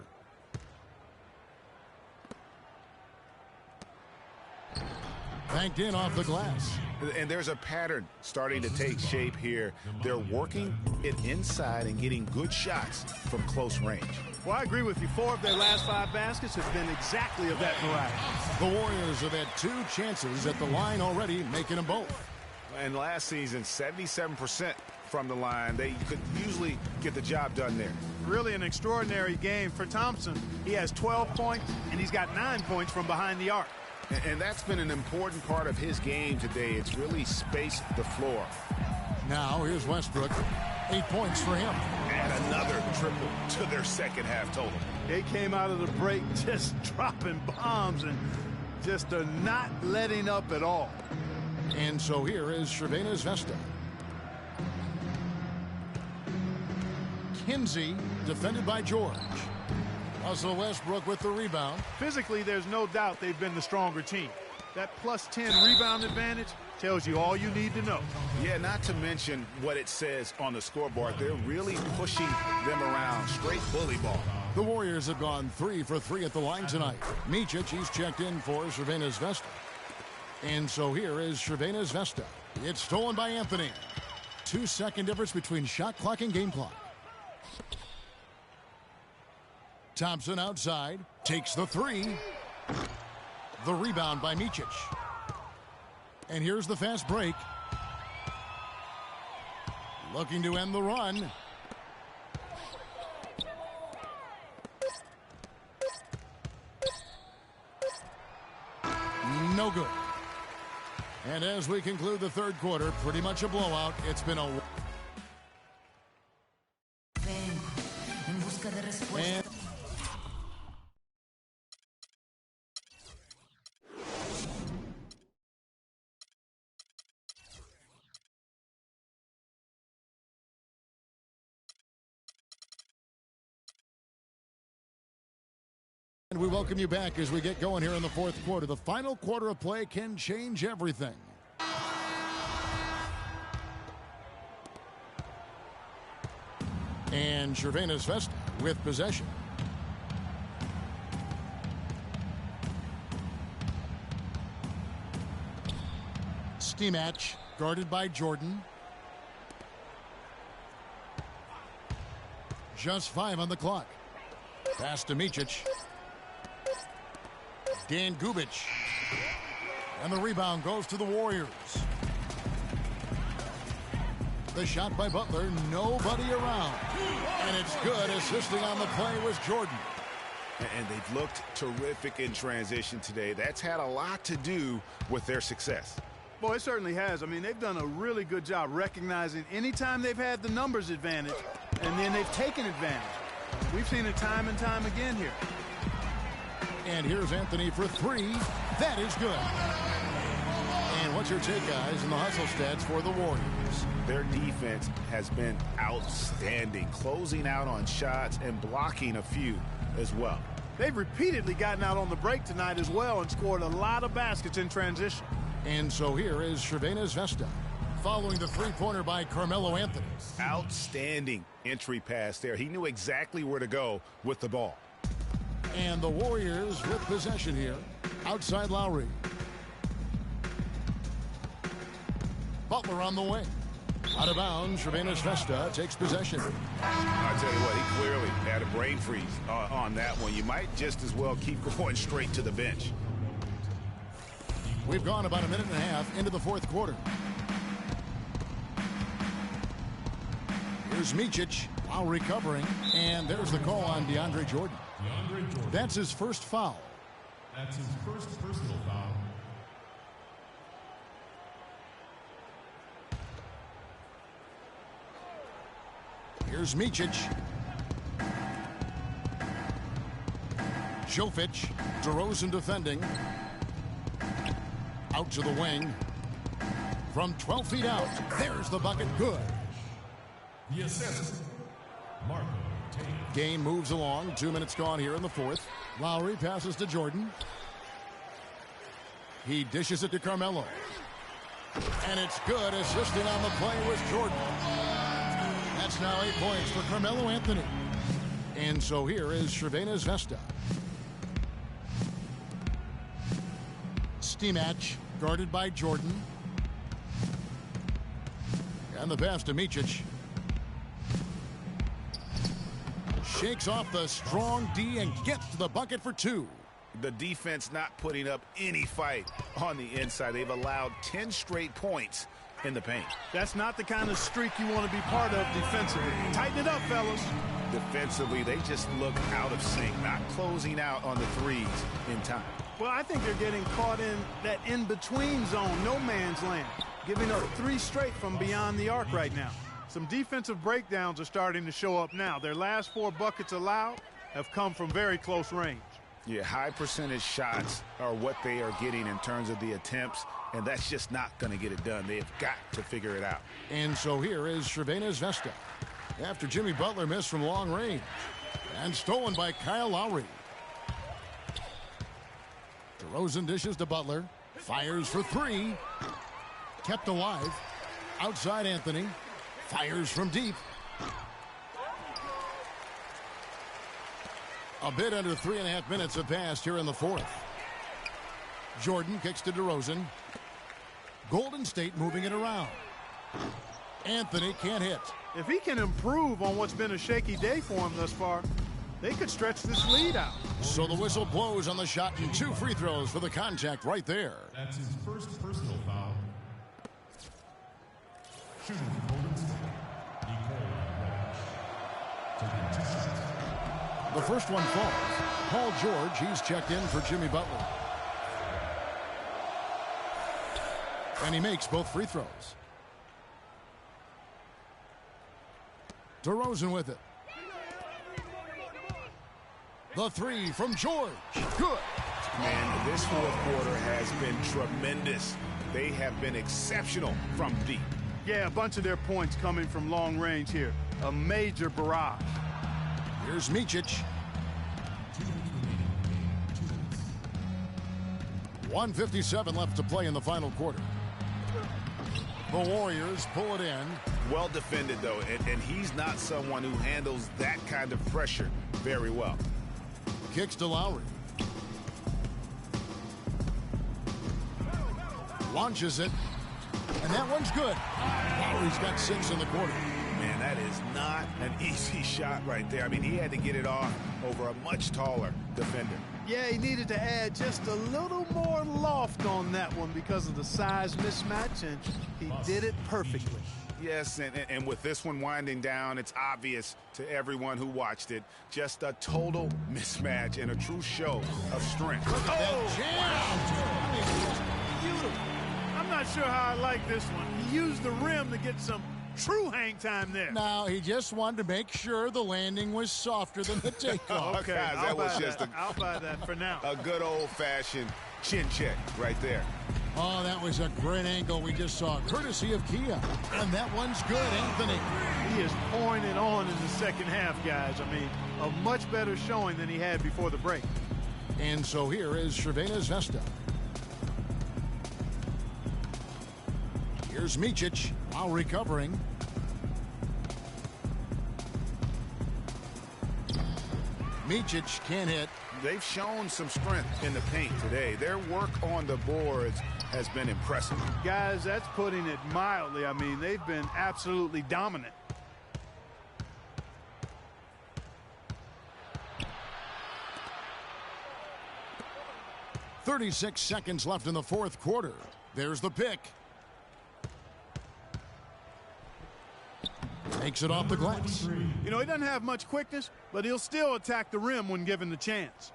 Banked in off the glass. And there's a pattern starting to take shape here. They're working it inside and getting good shots from close range. Well, I agree with you. 4 of their last 5 baskets have been exactly of that variety. The Warriors have had 2 chances at the line already, making them both. And last season, 77% from the line. They could usually get the job done there. Really an extraordinary game for Thompson. He has 12 points, and he's got 9 points from behind the arc. And that's been an important part of his game today. It's really spaced the floor. Now here's Westbrook. 8 points for him. And another triple to their second half total. They came out of the break just dropping bombs and just not letting up at all. And so here is Cervantes Vesta. Kinsey defended by George. Russell Westbrook with the rebound. Physically, there's no doubt they've been the stronger team. That +10 rebound advantage tells you all you need to know. Yeah, not to mention what it says on the scoreboard. They're really pushing them around. Straight bully ball. The Warriors have gone 3 for 3 at the line tonight. Micic, he's checked in for Cervantes Vesta. And so here is Cervantes Vesta. It's stolen by Anthony. 2-second difference between shot clock and game clock. Thompson outside, takes the 3. The rebound by Micic. And here's the fast break. Looking to end the run. No good. And as we conclude the third quarter, pretty much a blowout. It's been a... And we welcome you back as we get going here in the fourth quarter. The final quarter of play can change everything. And Cervantes Vesta with possession. Stimac guarded by Jordan. Just 5 on the clock. Pass to Micic. Dan Gubic. And the rebound goes to the Warriors. The shot by Butler, nobody around. And it's good. Assisting on the play was Jordan. And they've looked terrific in transition today. That's had a lot to do with their success. Boy, it certainly has. I mean, they've done a really good job recognizing anytime they've had the numbers advantage, and then they've taken advantage. We've seen it time and time again here. And here's Anthony for 3. That is good. And what's your take, guys, in the hustle stats for the Warriors? Their defense has been outstanding, closing out on shots and blocking a few as well. They've repeatedly gotten out on the break tonight as well and scored a lot of baskets in transition. And so here is Cervenas Vesta, following the three-pointer by Carmelo Anthony. Outstanding entry pass there. He knew exactly where to go with the ball. And the Warriors with possession here, outside Lowry. Butler on the way. Out of bounds, Cervenas Vesta takes possession. I tell you what, he clearly had a brain freeze on that one. You might just as well keep going straight to the bench. We've gone about a minute and a half into the fourth quarter. Here's Micic, Lowry covering, and there's the call on DeAndre Jordan. That's his first foul. That's his first personal foul. Here's Micic. Jovic, DeRozan defending. Out to the wing. From 12 feet out, there's the bucket, good. The assist, Marco Tatum. Game moves along, 2 minutes gone here in the fourth. Lowry passes to Jordan. He dishes it to Carmelo. And it's good, assisting on the play was Jordan. That's now 8 points for Carmelo Anthony. And so here is Cervenas Vesta. Stimac guarded by Jordan. And the pass to Micic. Shakes off the strong D and gets to the bucket for two. The defense not putting up any fight on the inside. They've allowed 10 straight points in the paint. That's not the kind of streak you want to be part of defensively. Tighten it up, fellas. Defensively, they just look out of sync, not closing out on the threes in time. Well, I think they're getting caught in that in-between zone, no man's land, giving up 3 straight from beyond the arc right now. Some defensive breakdowns are starting to show up now. Their last 4 buckets allowed have come from very close range. Yeah, high percentage shots are what they are getting in terms of the attempts, and that's just not going to get it done. They've got to figure it out. And so here is Cervenas Vesta after Jimmy Butler missed from long range and stolen by Kyle Lowry. DeRozan dishes to Butler, fires for 3, kept alive, outside Anthony, fires from deep. A bit under 3.5 minutes have passed here in the fourth. Jordan kicks to DeRozan. Golden State moving it around. Anthony can't hit. If he can improve on what's been a shaky day for him thus far, they could stretch this lead out. So the whistle blows on the shot and 2 free throws for the contact right there. That's his first personal foul. Shooting for Golden State, Nikola Jokic. Taking 2 shots. The first one falls. Paul George, he's checked in for Jimmy Butler. And he makes both free throws. DeRozan with it. The 3 from George. Good. Man, this fourth quarter has been tremendous. They have been exceptional from deep. Yeah, a bunch of their points coming from long range here. A major barrage. Here's Micic. 1:57 left to play in the final quarter. The Warriors pull it in. Well defended, though, and he's not someone who handles that kind of pressure very well. Kicks to Lowry. Launches it. And that one's good. Lowry's got 6 in the quarter. Man, that is not an easy shot right there. I mean, he had to get it off over a much taller defender. Yeah, he needed to add just a little more loft on that one because of the size mismatch, and he did it perfectly. Yes, and with this one winding down, it's obvious to everyone who watched it. Just a total mismatch and a true show of strength. Look at that jam! Beautiful. I'm not sure how I like this one. He used the rim to get some true hang time there. No, he just wanted to make sure the landing was softer than the takeoff. Okay, Guys, I'll buy that for now. A good old-fashioned Chin check right there. Oh, that was a great angle we just saw, courtesy of Kia. And that one's good, Anthony. He is pouring it on in the second half, guys. I mean, a much better showing than he had before the break. And so here is Cervenas Vesta. Here's Micic, while recovering. Micic can't hit. They've shown some strength in the paint today. Their work on the boards has been impressive. Guys, that's putting it mildly. I mean, they've been absolutely dominant. .36 seconds left in the fourth quarter. There's the pick. Takes it off the glass. You know, he doesn't have much quickness, but he'll still attack the rim when given the chance.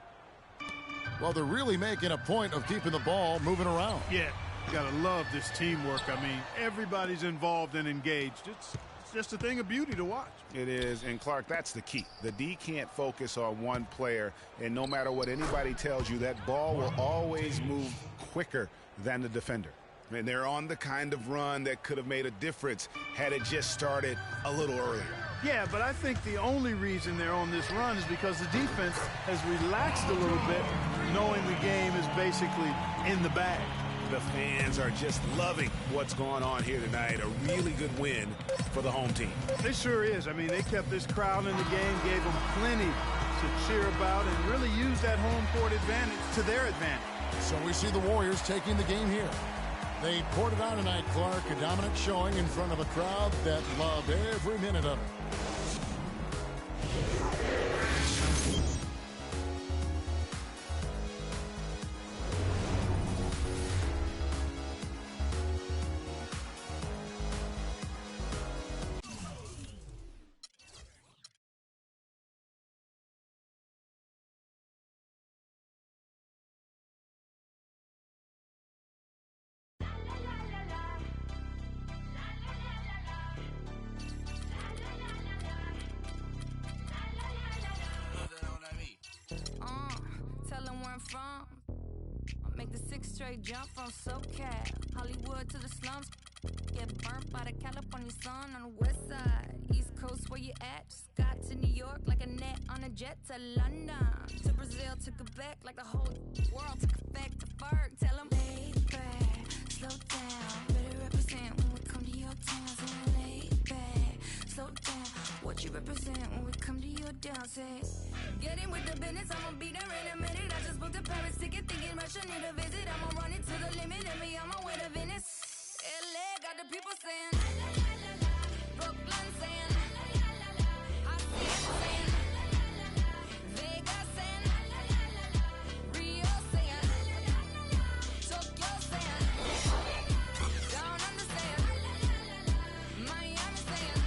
Well, they're really making a point of keeping the ball moving around. Yeah, you gotta love this teamwork. I mean, everybody's involved and engaged. It's just a thing of beauty to watch. It is, and Clark, that's the key. The D can't focus on one player, and no matter what anybody tells you, that ball will always move quicker than the defender. And they're on the kind of run that could have made a difference had it just started a little earlier. Yeah, but I think the only reason they're on this run is because the defense has relaxed a little bit, knowing the game is basically in the bag. The fans are just loving what's going on here tonight. A really good win for the home team. It sure is. I mean, they kept this crowd in the game, gave them plenty to cheer about, and really used that home court advantage to their advantage. So we see the Warriors taking the game here. They poured it on tonight, Clark. A dominant showing in front of a crowd that loved every minute of it. From. I make the 6 straight jump from SoCal, Hollywood to the slums. Get burnt by the California sun on the west side. East Coast, where you at? Just got to New York like a net on a jet to London. To Brazil, to Quebec, like the whole world took effect to Ferg. Tell them, lay back, slow down. Better represent when we come to your town. Say, lay back, slow down. What you represent when we come to your down. Say, get in with the business, I'ma be there in a minute. I just booked a Paris ticket, thinking Russia need a visit. I'ma run it to the limit and be on my way to Venice. LA got the people saying, Brooklyn saying, I see it saying, Vegas saying, Rio saying, Tokyo saying, Down Under saying, Miami saying,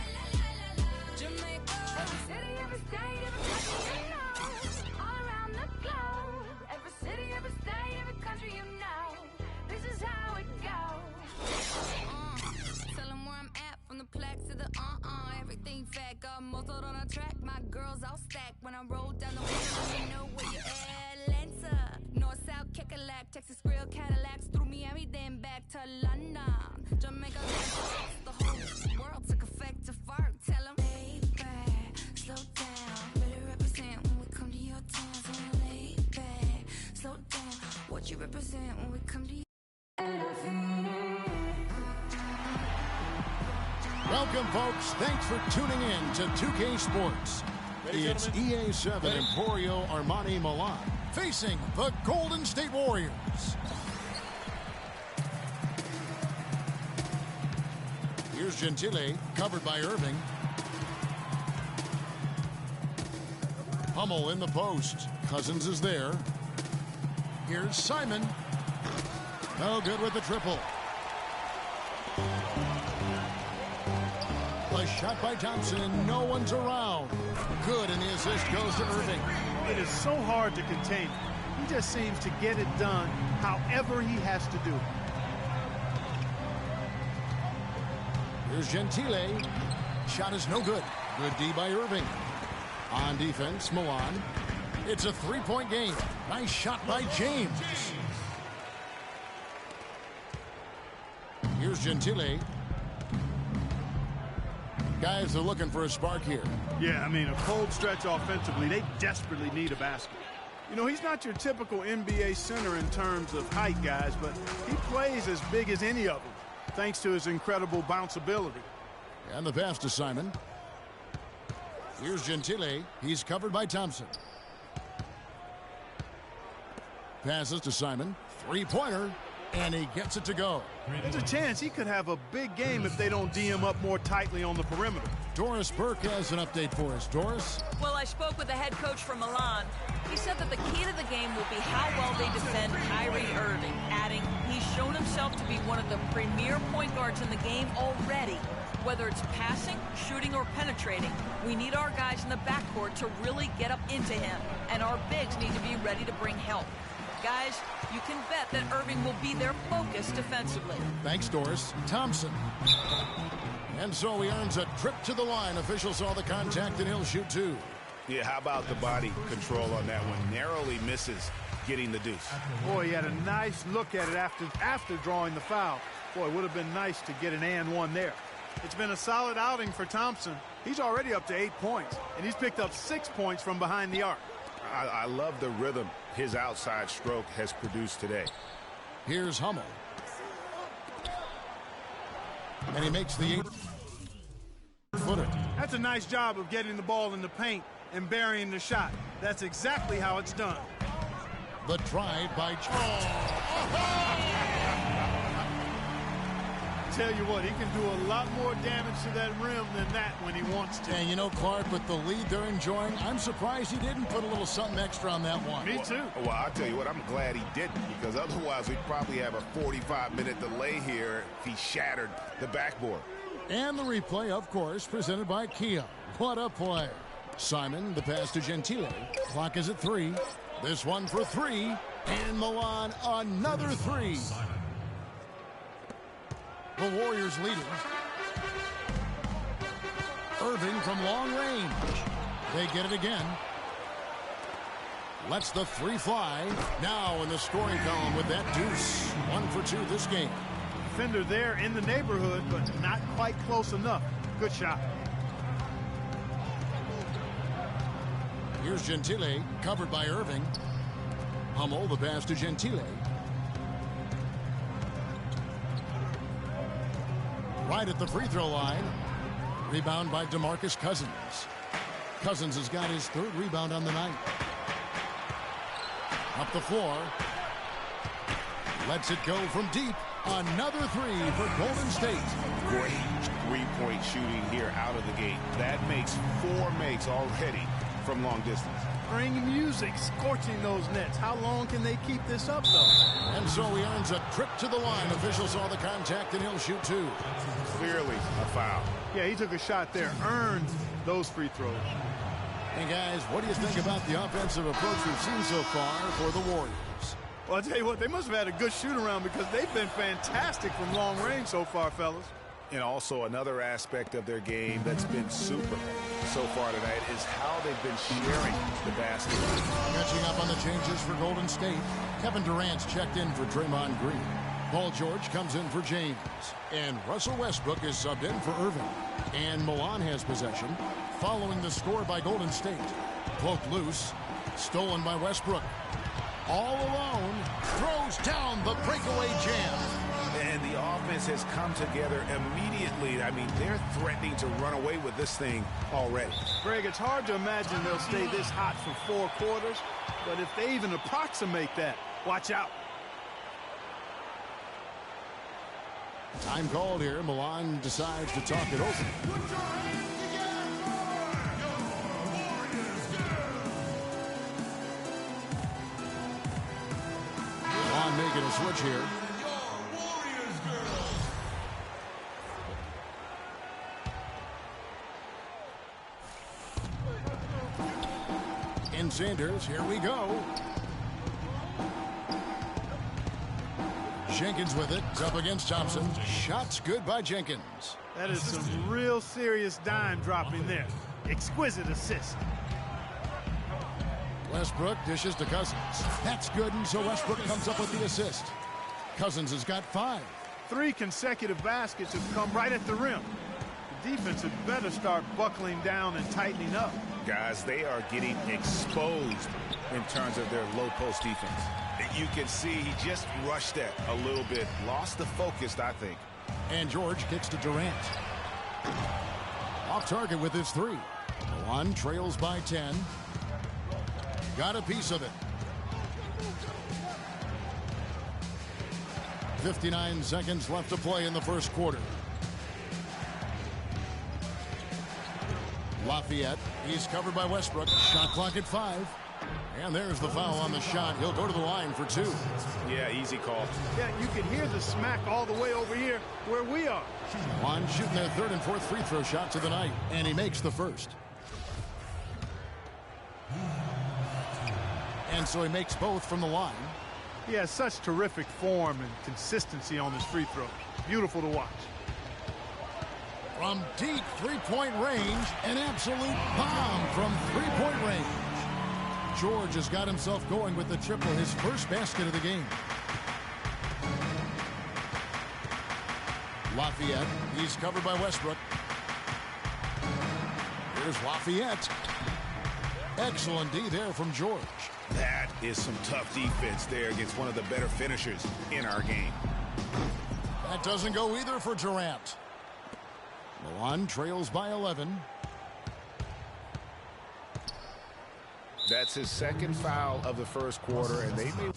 Jamaica. Every city, every state, every country, you know. All around the globe. Every city, every state, every country, you know. This is how it goes. Tell them where I'm at, from the plaque to the everything fat, got muzzled on a track. My girls all stacked when I roll down the window. You know where you at, Atlanta. North, South, Kekalak, Texas Grill, Cadillacs. Through Miami, then back to London. Jamaica, the whole world took effect to fart. Tell them, lay back, slow down. Better represent when we come to your town. So lay back, slow down. What you represent when we come to your Welcome, folks. Thanks for tuning in to 2K Sports. It's EA7 Emporio Armani Milan facing the Golden State Warriors. Here's Gentile, covered by Irving. Hummel in the post. Cousins is there. Here's Simon. No good with the triple. A shot by Thompson. No one's around. Good, and the assist goes to Irving. It is so hard to contain. He just seems to get it done however he has to do it. Here's Gentile. Shot is no good. Good D by Irving. On defense, Milan. It's a three-point game. Nice shot by James. Here's Gentile. Guys are looking for a spark here. Yeah, I mean, a cold stretch offensively. They desperately need a basket. You know, he's not your typical NBA center in terms of height, guys, but he plays as big as any of them, thanks to his incredible bounce ability. And the pass to Simon. Here's Gentile. He's covered by Thompson. Passes to Simon. Three-pointer. And he gets it to go. There's a chance he could have a big game if they don't D him up more tightly on the perimeter. Doris Burke has an update for us. Doris? Well, I spoke with the head coach from Milan. He said that the key to the game will be how well they defend Kyrie Irving, adding he's shown himself to be one of the premier point guards in the game already. Whether it's passing, shooting, or penetrating, we need our guys in the backcourt to really get up into him, and our bigs need to be ready to bring help. Guys, you can bet that Irving will be their focus defensively. Thanks, Doris. Thompson. And so he earns a trip to the line. Officials saw the contact, and he'll shoot two. Yeah, how about the body control on that one? Narrowly misses getting the deuce. Boy, he had a nice look at it after drawing the foul. Boy, it would have been nice to get an and one there. It's been a solid outing for Thompson. He's already up to 8 points, and he's picked up 6 points from behind the arc. I love the rhythm his outside stroke has produced today. Here's Hummel. And he makes the 8-footer. That's a nice job of getting the ball in the paint and burying the shot. That's exactly how it's done. The drive by... Tell you what, he can do a lot more damage to that rim than that when he wants to. And you know, Clark, with the lead they're enjoying, I'm surprised he didn't put a little something extra on that one. Me too. Well, I'll tell you what, I'm glad he didn't, because otherwise we'd probably have a 45-minute delay here if he shattered the backboard. And the replay, of course, presented by Kia. What a play. Simon, the pass to Gentile. Clock is at 3. This one for 3. And Milan, another 3. The Warriors leading. Irving from long range. They get it again. Lets the 3 fly. Now in the scoring column with that deuce. 1 for 2 this game. Defender there in the neighborhood, but not quite close enough. Good shot. Here's Gentile, covered by Irving. Hummel, the pass to Gentile. Right at the free throw line. Rebound by DeMarcus Cousins. Cousins has got his 3rd rebound on the night. Up the floor. Lets it go from deep. Another 3 for Golden State. Great three-point shooting here out of the gate. That makes 4 makes already from long distance. Bring music, scorching those nets. How long can they keep this up, though? And so he earns a trip to the line. Officials saw the contact, and he'll shoot 2. Clearly a foul. Yeah, he took a shot there. Earned those free throws. And guys, what do you think about the offensive approach we've seen so far for the Warriors? Well, I'll tell you what, they must have had a good shoot-around because they've been fantastic from long range so far, fellas. And also another aspect of their game that's been super so far tonight is how they've been sharing the basket. Catching up on the changes for Golden State. Kevin Durant's checked in for Draymond Green. Paul George comes in for James. And Russell Westbrook is subbed in for Irving. And Milan has possession following the score by Golden State. Poked loose. Stolen by Westbrook. All alone. Throws down the breakaway jam. And the offense has come together immediately. I mean, they're threatening to run away with this thing already. Greg, it's hard to imagine they'll stay this hot for 4 quarters. But if they even approximate that, watch out. Time called here. Milan decides to talk it over. Milan making a switch here. In Sanders, here we go. Jenkins with it. It's up against Thompson. Shots good by Jenkins. That is some real serious dime dropping there. Exquisite assist. Westbrook dishes to Cousins. That's good, and so Westbrook comes up with the assist. Cousins has got 5. 3 consecutive baskets have come right at the rim. The defense had better start buckling down and tightening up. Guys, they are getting exposed in terms of their low post defense. You can see he just rushed that a little bit. Lost the focus, I think. And George kicks to Durant. Off target with his 3. Milan trails by 10. Got a piece of it. 59 seconds left to play in the first quarter. Lafayette, he's covered by Westbrook. Shot clock at 5. And there's the foul on the shot. He'll go to the line for 2. Yeah, easy call. Yeah, you can hear the smack all the way over here where we are. Juan shooting their 3rd and 4th free throw shots of the night, and he makes the first. And so he makes both from the line. He has such terrific form and consistency on his free throws. Beautiful to watch. From deep three-point range, an absolute bomb from three-point range. George has got himself going with the triple, his first basket of the game. Lafayette, he's covered by Westbrook. Here's Lafayette. Excellent D there from George. That is some tough defense there against one of the better finishers in our game. That doesn't go either for Durant. Milan trails by 11. That's his 2nd foul of the first quarter, and they may...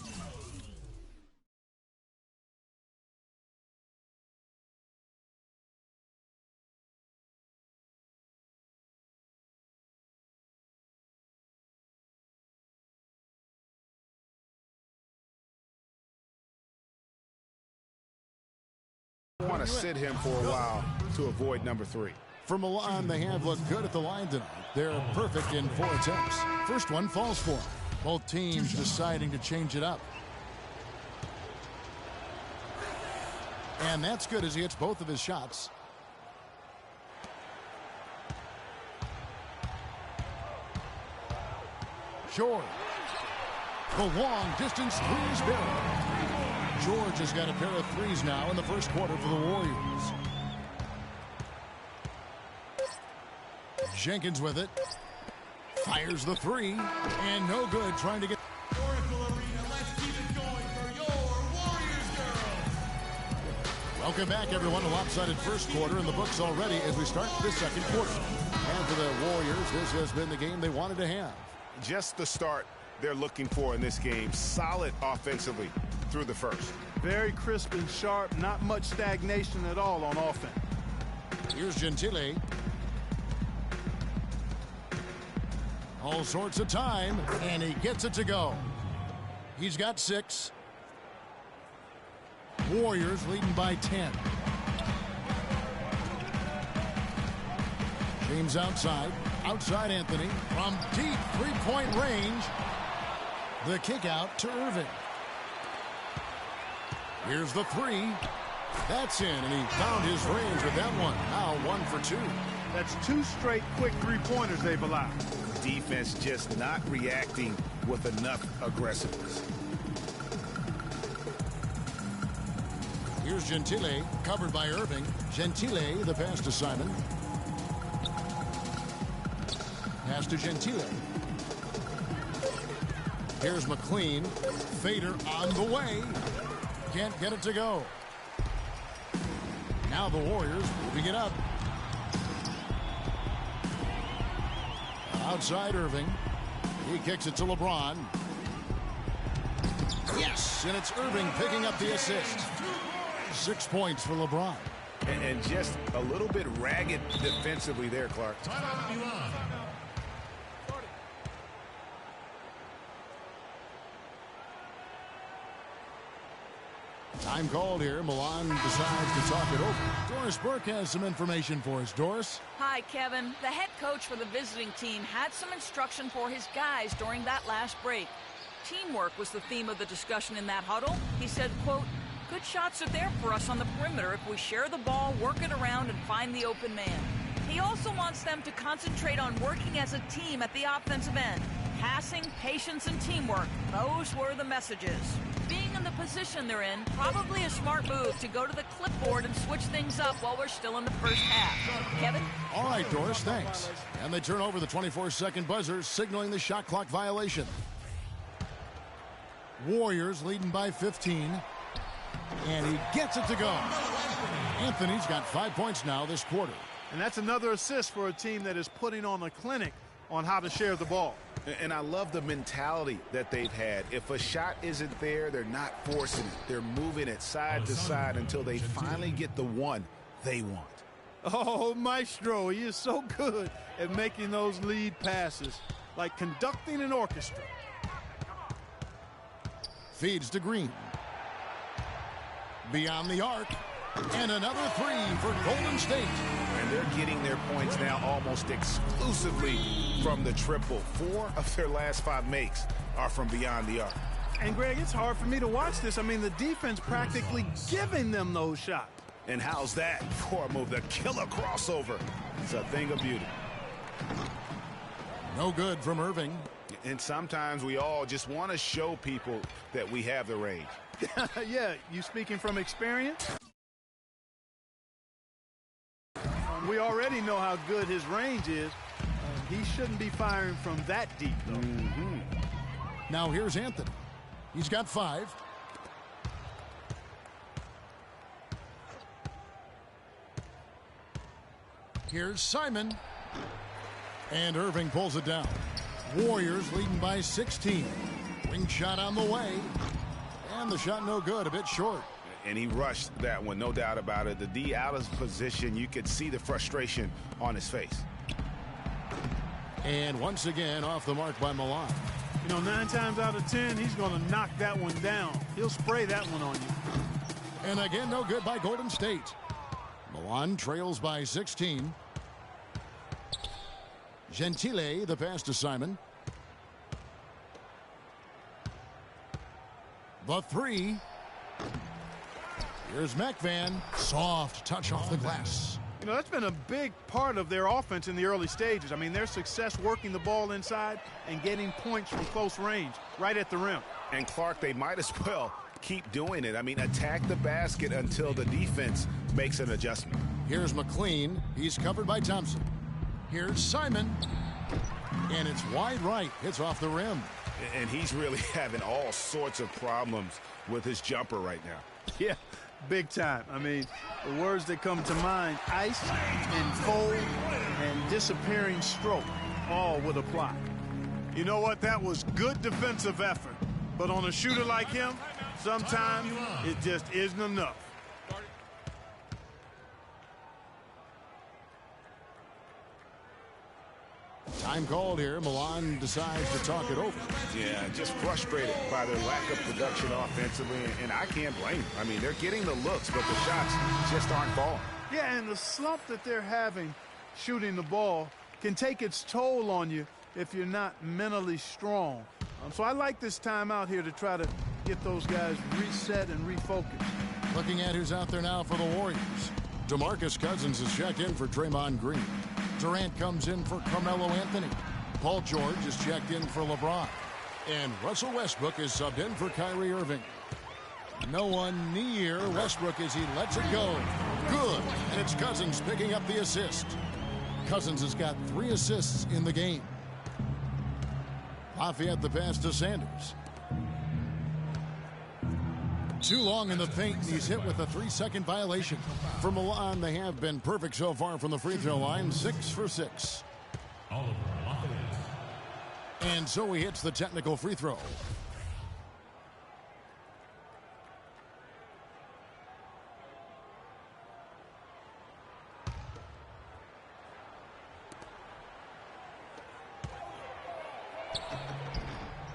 want to sit him for a while to avoid number 3. For Milan, they have looked good at the line tonight. They're perfect in 4 attempts. First one falls for them. Both teams deciding to change it up. And that's good as he hits both of his shots. George. The long distance 3 is buried. George has got a pair of 3s now in the first quarter for the Warriors. Jenkins with it. Fires the 3. And no good, trying to get... Oracle Arena, let's keep it going for your Warriors girls. Welcome back, everyone. A lopsided first quarter in the books already as we start the second quarter. And for the Warriors, this has been the game they wanted to have. Just the start they're looking for in this game. Solid offensively through the first. Very crisp and sharp. Not much stagnation at all on offense. Here's Gentile. All sorts of time, and he gets it to go. He's got 6. Warriors leading by 10. James outside. Outside Anthony. From deep three-point range. The kick out to Irving. Here's the 3. That's in, and he found his range with that one. Now 1 for 2. That's 2 straight quick three-pointers they've allowed. Defense just not reacting with enough aggressiveness. Here's Gentile, covered by Irving. Gentile, the pass to Simon. Pass to Gentile. Here's McLean. Fader on the way. Can't get it to go. Now the Warriors moving it up. Outside Irving. He kicks it to LeBron. Yes, and it's Irving picking up the assist. 6 points for LeBron. And just a little bit ragged defensively there, Clark. Time called here. Milan decides to talk it over. Doris Burke has some information for us. Doris? Hi, Kevin. The head coach for the visiting team had some instruction for his guys during that last break. Teamwork was the theme of the discussion in that huddle. He said, quote, "Good shots are there for us on the perimeter if we share the ball, work it around, and find the open man." He also wants them to concentrate on working as a team at the offensive end. Passing, patience, and teamwork. Those were the messages. Being in the position they're in, probably a smart move to go to the clipboard and switch things up while we're still in the first half. Kevin? All right, Doris, thanks. And they turn over the 24-second buzzer, signaling the shot clock violation. Warriors leading by 15. And he gets it to go. Anthony's got 5 points now this quarter. And that's another assist for a team that is putting on a clinic on how to share the ball. And I love the mentality that they've had. If a shot isn't there, they're not forcing it. They're moving it side to side until they finally get the one they want. Oh, Maestro, he is so good at making those lead passes, like conducting an orchestra. Feeds to Green. Beyond the arc. And another three for Golden State. And they're getting their points now almost exclusively from the triple. 4 of their last 5 makes are from beyond the arc. And, Greg, it's hard for me to watch this. I mean, the defense practically giving them those shots. And how's that for a move? The killer crossover. It's a thing of beauty. No good from Irving. And sometimes we all just want to show people that we have the range. Yeah, you speaking from experience? We already know how good his range is. He shouldn't be firing from that deep, though. Now here's Anthony. He's got 5. Here's Simon. And Irving pulls it down. Warriors leading by 16. Wing shot on the way. And the shot no good, a bit short. And he rushed that one, no doubt about it. The D out of position, you could see the frustration on his face. And once again, off the mark by Milan. You know, 9 times out of 10, he's going to knock that one down. He'll spray that one on you. And again, no good by Golden State. Milan trails by 16. Gentile, the pass to Simon. The 3. Here's McVan. Soft touch off the glass. You know, that's been a big part of their offense in the early stages. I mean, their success working the ball inside and getting points from close range, right at the rim. And Clark, they might as well keep doing it. I mean, attack the basket until the defense makes an adjustment. Here's McLean. He's covered by Thompson. Here's Simon. And it's wide right. It's off the rim. And he's really having all sorts of problems with his jumper right now. Yeah, big time. I mean, the words that come to mind, ice and cold and disappearing stroke, all would apply. You know what? That was good defensive effort. But on a shooter like him, sometimes it just isn't enough. Time called here. Milan decides to talk it over. Yeah, just frustrated by their lack of production offensively, and I can't blame them. I mean, they're getting the looks, but the shots just aren't falling. Yeah, and the slump that they're having shooting the ball can take its toll on you if you're not mentally strong. So I like this timeout here to try to get those guys reset and refocused. Looking at who's out there now for the Warriors. DeMarcus Cousins is checked in for Draymond Green. Durant comes in for Carmelo Anthony. Paul George is checked in for LeBron. And Russell Westbrook is subbed in for Kyrie Irving. No one near Westbrook as he lets it go. Good. And it's Cousins picking up the assist. Cousins has got 3 assists in the game. Lafayette the pass to Sanders. Too long in the paint, and he's hit with a 3-second violation. For Milan, they have been perfect so far from the free throw line, 6 for 6. And so he hits the technical free throw.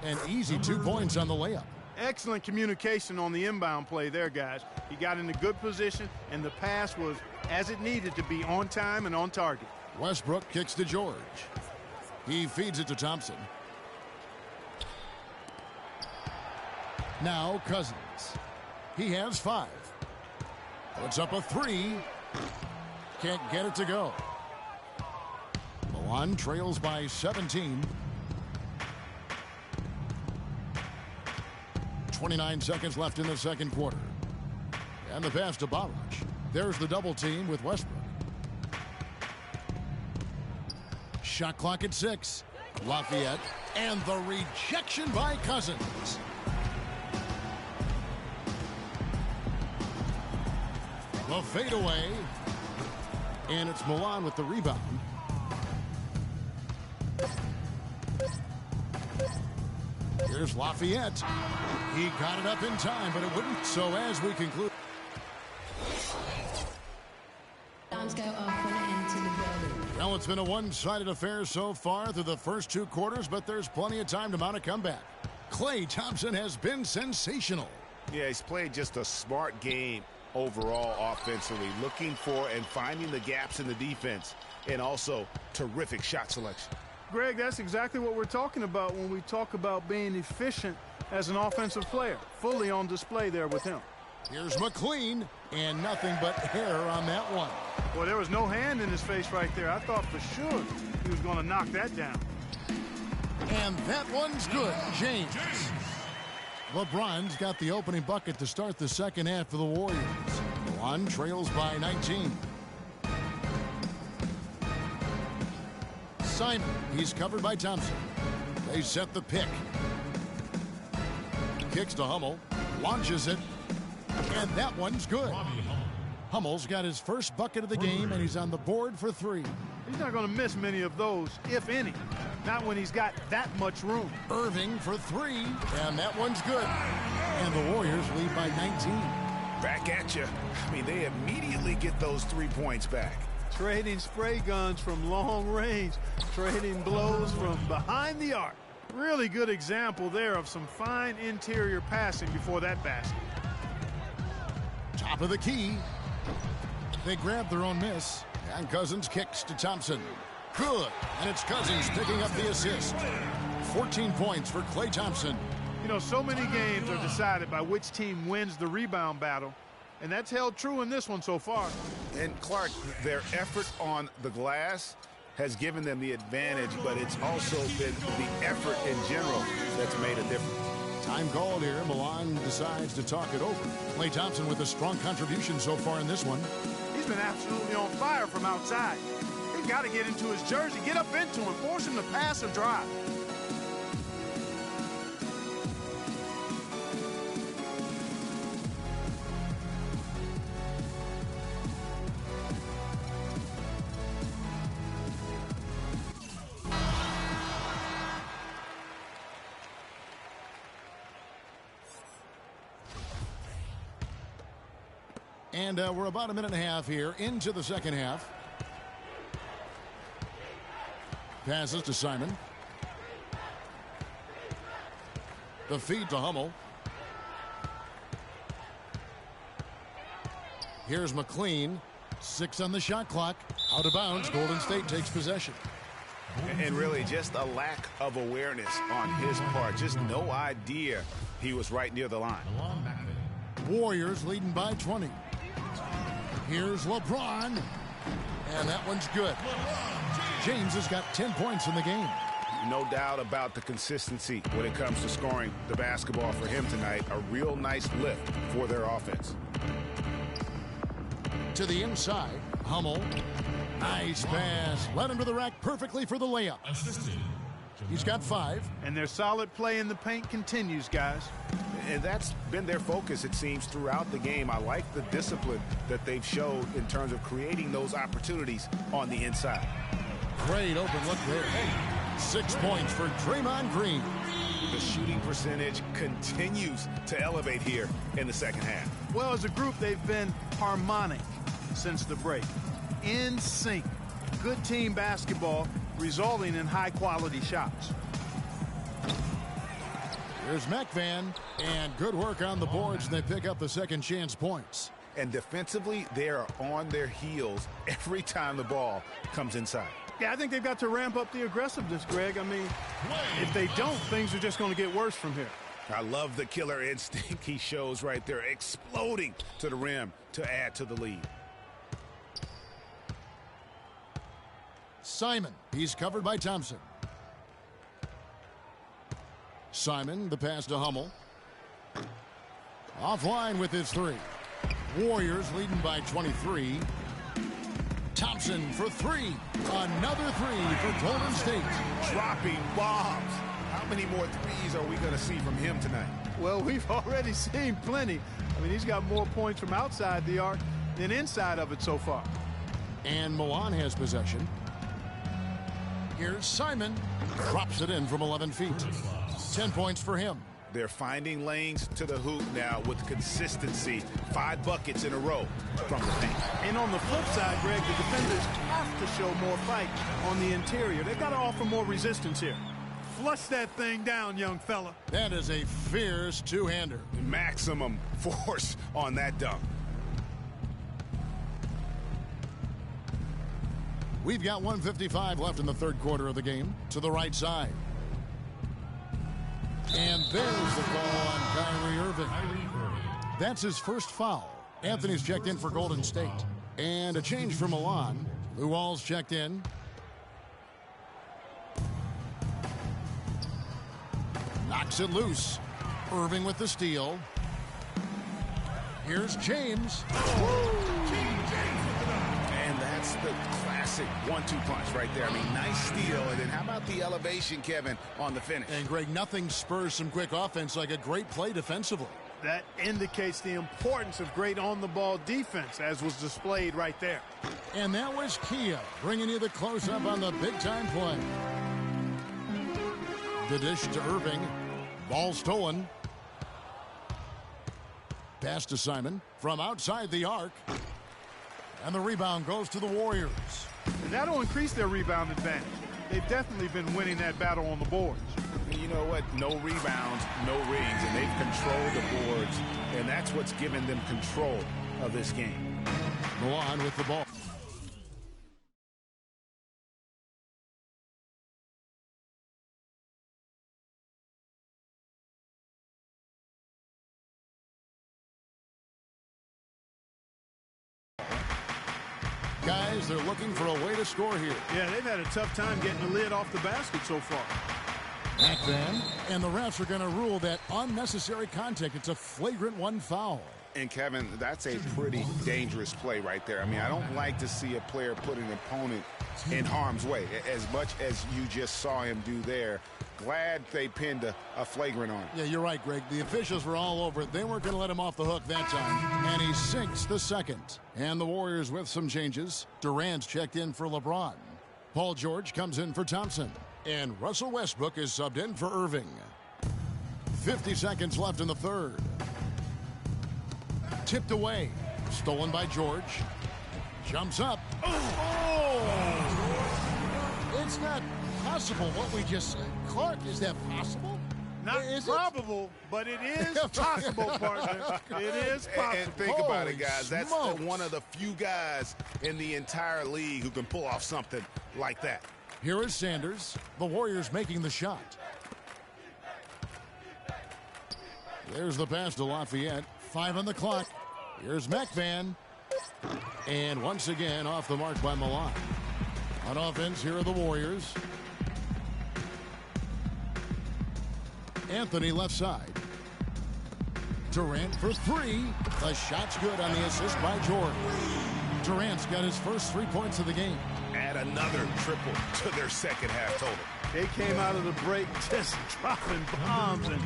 An easy 2 points on the layup. Excellent communication on the inbound play there, guys. He got in a good position, and the pass was as it needed to be, on time and on target. Westbrook kicks to George. He feeds it to Thompson. Now Cousins. He has 5. Puts up a 3. Can't get it to go. Milan trails by 17. 29 seconds left in the second quarter. And the pass to Baric. There's the double team with Westbrook. Shot clock at 6. Lafayette. And the rejection by Cousins. The fadeaway. And it's Milan with the rebound. Here's Lafayette. He got it up in time, but it wouldn't. So as we conclude. Well, it's been a one-sided affair so far through the first 2 quarters, but there's plenty of time to mount a comeback. Klay Thompson has been sensational. Yeah, he's played just a smart game overall offensively, looking for and finding the gaps in the defense, and also terrific shot selection. Greg, that's exactly what we're talking about when we talk about being efficient as an offensive player. Fully on display there with him. Here's McLean, and nothing but hair on that one. Well, there was no hand in his face right there. I thought for sure he was going to knock that down. And that one's good. James. LeBron's got the opening bucket to start the second half for the Warriors. Milan trails by 19. Simon, he's covered by Thompson. They set the pick. Kicks to Hummel, launches it, and that one's good. Hummel's got his first bucket of the game, and he's on the board for 3. He's not going to miss many of those, if any. Not when he's got that much room. Irving for 3, and that one's good. And the Warriors lead by 19. Back at you. I mean, they immediately get those 3 points back. Trading spray guns from long range. Trading blows from behind the arc. Really good example there of some fine interior passing before that basket. Top of the key. They grab their own miss. And Cousins kicks to Thompson. Good. And it's Cousins picking up the assist. 14 points for Klay Thompson. You know, so many games are decided by which team wins the rebound battle. And that's held true in this one so far. And Clark, their effort on the glass has given them the advantage, but it's also been the effort in general that's made a difference. Time called here. Milan decides to talk it over. Klay Thompson with a strong contribution so far in this one. He's been absolutely on fire from outside. He's got to get into his jersey, get up into him, force him to pass or drive. And we're about a minute and a half here into the second half. Passes to Simon. The feed to Hummel. Here's McLean. 6 on the shot clock. Out of bounds. Golden State takes possession. And really just a lack of awareness on his part. Just no idea he was right near the line. Warriors leading by 20. Here's LeBron. And that one's good. James has got 10 points in the game. No doubt about the consistency when it comes to scoring the basketball for him tonight. A real nice lift for their offense. To the inside, Hummel. Nice pass. Led him to the rack perfectly for the layup. He's got 5. And their solid play in the paint continues, guys. And that's been their focus, it seems, throughout the game. I like the discipline that they've showed in terms of creating those opportunities on the inside. Great open look there. 6 points for Draymond Green. The shooting percentage continues to elevate here in the second half. Well, as a group, they've been harmonic since the break. In sync. Good team basketball resulting in high-quality shots. There's McVan, and good work on the boards, and they pick up the second chance points. And defensively, they are on their heels every time the ball comes inside. Yeah, I think they've got to ramp up the aggressiveness, Greg. I mean, if they don't, things are just going to get worse from here. I love the killer instinct he shows right there, exploding to the rim to add to the lead. Simon, he's covered by Thompson. Simon, the pass to Hummel. Offline with his three. Warriors leading by 23. Thompson for three. Another three for Golden State. Dropping bombs. How many more threes are we going to see from him tonight? Well, we've already seen plenty. I mean, he's got more points from outside the arc than inside of it so far. And Milan has possession. Here's Simon. Drops it in from 11 feet. 10 points for him. They're finding lanes to the hoop now with consistency. 5 buckets in a row from the paint. And on the flip side, Greg, the defenders have to show more fight on the interior. They've got to offer more resistance here. Flush that thing down, young fella. That is a fierce two-hander. Maximum force on that dunk. We've got 1:55 left in the third quarter of the game. To the right side. And there's the call on Kyrie Irving. That's his first foul. Anthony's checked in for Golden State. And a change for Milan. Lou Wall's checked in. Knocks it loose. Irving with the steal. Here's James. And that's the classic 1-2 punch right there. I mean, nice steal. And then how about the elevation, Kevin, on the finish? And, Greg, nothing spurs some quick offense like a great play defensively. That indicates the importance of great on-the-ball defense, as was displayed right there. And that was Kia bringing you the close-up on the big-time play. The dish to Irving. Ball stolen. Pass to Simon from outside the arc. And the rebound goes to the Warriors. And that'll increase their rebound advantage. They've definitely been winning that battle on the boards. You know what? No rebounds, no rings, and they've controlled the boards, and that's what's given them control of this game. Milan with the ball. Guys, they're looking for a way to score here. Yeah, they've had a tough time getting the lid off the basket so far. Back then, and the refs are going to rule that unnecessary contact. It's a flagrant 1 foul. And, Kevin, that's a pretty dangerous play right there. I mean, I don't like to see a player put an opponent in harm's way, as much as you just saw him do there. Glad they pinned a flagrant on him. Yeah, you're right, Greg. The officials were all over it. They weren't going to let him off the hook that time. And he sinks the second. And the Warriors with some changes. Durant's checked in for LeBron. Paul George comes in for Thompson. And Russell Westbrook is subbed in for Irving. 50 seconds left in the third. Tipped away. Stolen by George. Jumps up. Oh! It's not possible what we just said. Clark, is that possible? Not probable, but it is possible, partner. It is possible. And think about it, guys. That's one of the few guys in the entire league who can pull off something like that. Here is Sanders. The Warriors making the shot. There's the pass to Lafayette. 5 on the clock. Here's McVan. And once again, off the mark by Milan. On offense, here are the Warriors. Anthony left side. Durant for 3. The shot's good on the assist by George. Durant's got his first 3 points of the game. Add another triple to their second half total. They came out of the break just dropping bombs and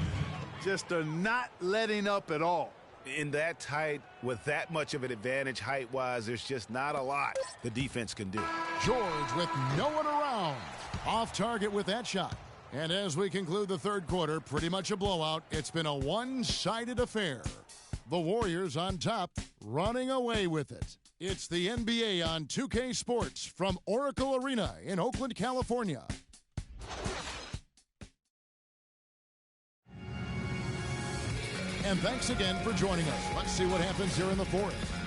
just are not letting up at all. In that tight, with that much of an advantage height-wise, there's just not a lot the defense can do. George with no one around. Off target with that shot. And as we conclude the third quarter, pretty much a blowout. It's been a one-sided affair. The Warriors on top, running away with it. It's the NBA on 2K Sports from Oracle Arena in Oakland, California. And thanks again for joining us. Let's see what happens here in the fourth.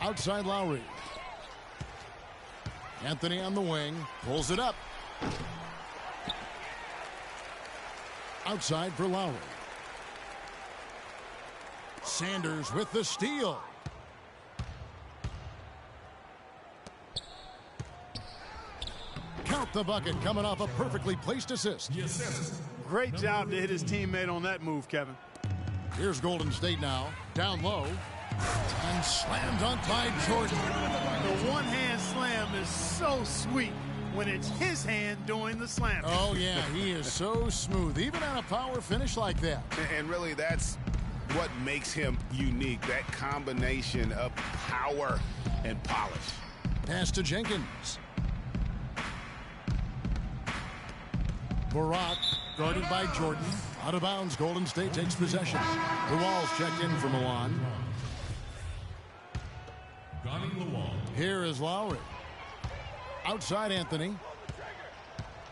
Outside Lowry. Anthony on the wing. Pulls it up. Outside for Lowry. Sanders with the steal. Count the bucket, coming off a perfectly placed assist. Great job to hit his teammate on that move, Kevin. Here's Golden State now, down low, and slammed on by Jordan. The one-hand slam is so sweet when it's his hand doing the slam. Oh, yeah, he is so smooth, even on a power finish like that. And really, that's what makes him unique, that combination of power and polish. Pass to Jenkins. Barak, guarded by Jordan. Out of bounds, Golden State takes possession. The Walls checked in for Milan. Here is Lowry. Outside Anthony.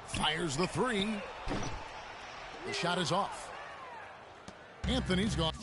Fires the three. The shot is off. Anthony's gone.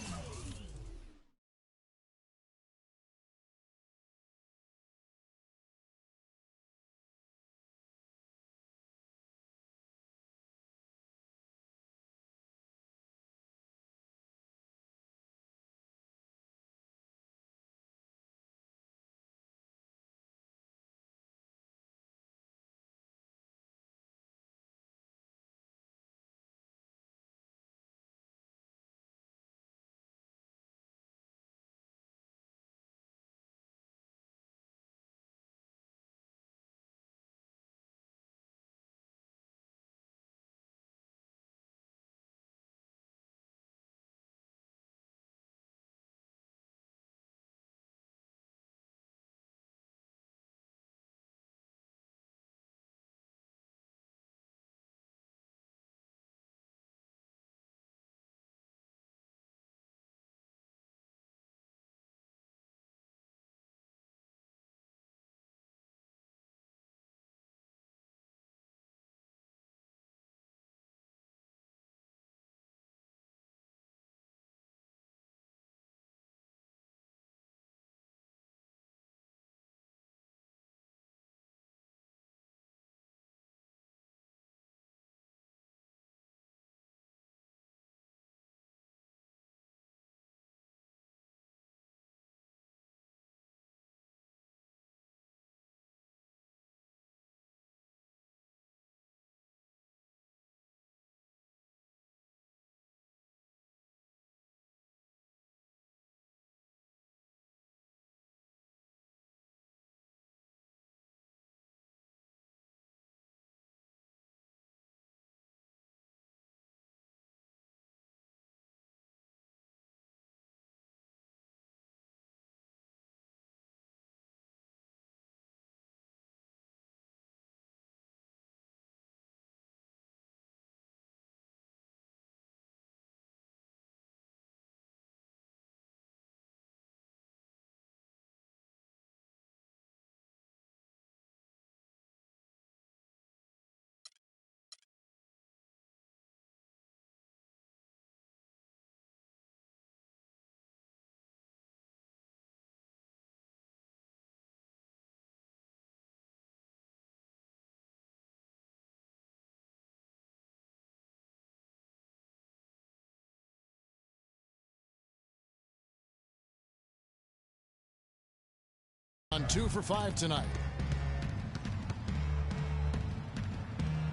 On 2 for 5 tonight.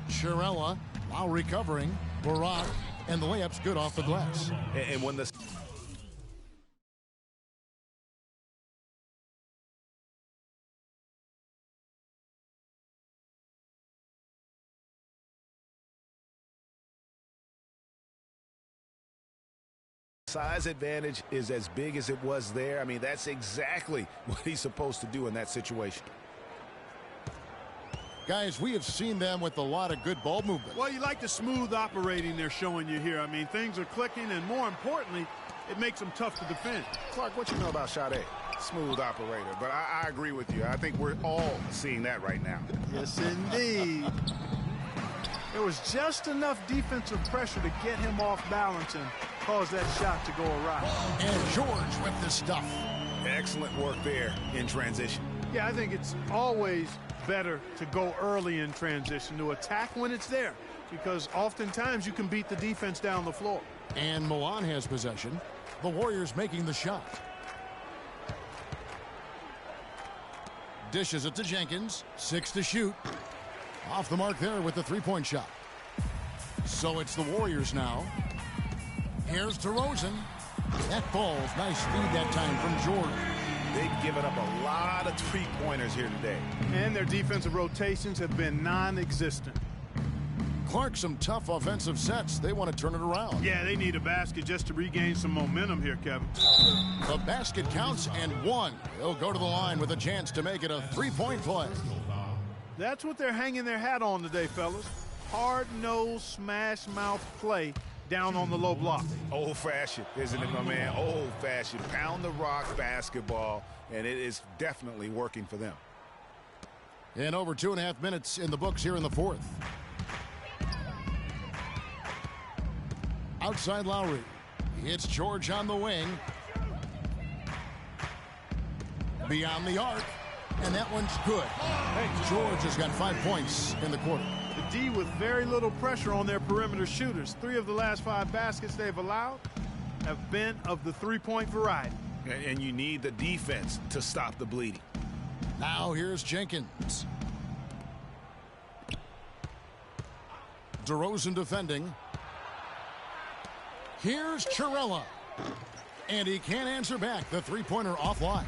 Sharella, Lowry covering, Barak, and the layup's good off the glass. And when the size advantage is as big as it was there. I mean, that's exactly what he's supposed to do in that situation. Guys, we have seen them with a lot of good ball movement. Well, you like the smooth operating they're showing you here. I mean, things are clicking, and more importantly, it makes them tough to defend. Clark, what you know about Sade? Smooth operator, but I agree with you. I think we're all seeing that right now. Yes, indeed. There was just enough defensive pressure to get him off balance and cause that shot to go awry. And George with the stuff. Excellent work there in transition. Yeah, I think it's always better to go early in transition, to attack when it's there, because oftentimes you can beat the defense down the floor. And Milan has possession. The Warriors making the shot. Dishes it to Jenkins. 6 to shoot. Off the mark there with the three-point shot. So it's the Warriors now. Here's DeRozan. That falls. Nice feed that time from Jordan. They've given up a lot of three-pointers here today. And their defensive rotations have been non-existent. Clark, some tough offensive sets. They want to turn it around. Yeah, they need a basket just to regain some momentum here, Kevin. The basket counts and one. They'll go to the line with a chance to make it a three-point play. That's what they're hanging their hat on today, fellas. Hard-nosed, smash-mouth play down on the low block. Old-fashioned, isn't it, my man? Old-fashioned. Pound the rock basketball, and it is definitely working for them. And over 2.5 minutes in the books here in the fourth. Outside Lowry. It's George on the wing. Beyond the arc. And that one's good. Hey, George has got 5 points in the quarter. The D with very little pressure on their perimeter shooters. 3 of the last 5 baskets they've allowed have been of the three-point variety. And you need the defense to stop the bleeding. Now here's Jenkins. DeRozan defending. Here's Chirella. And he can't answer back. The three-pointer offline.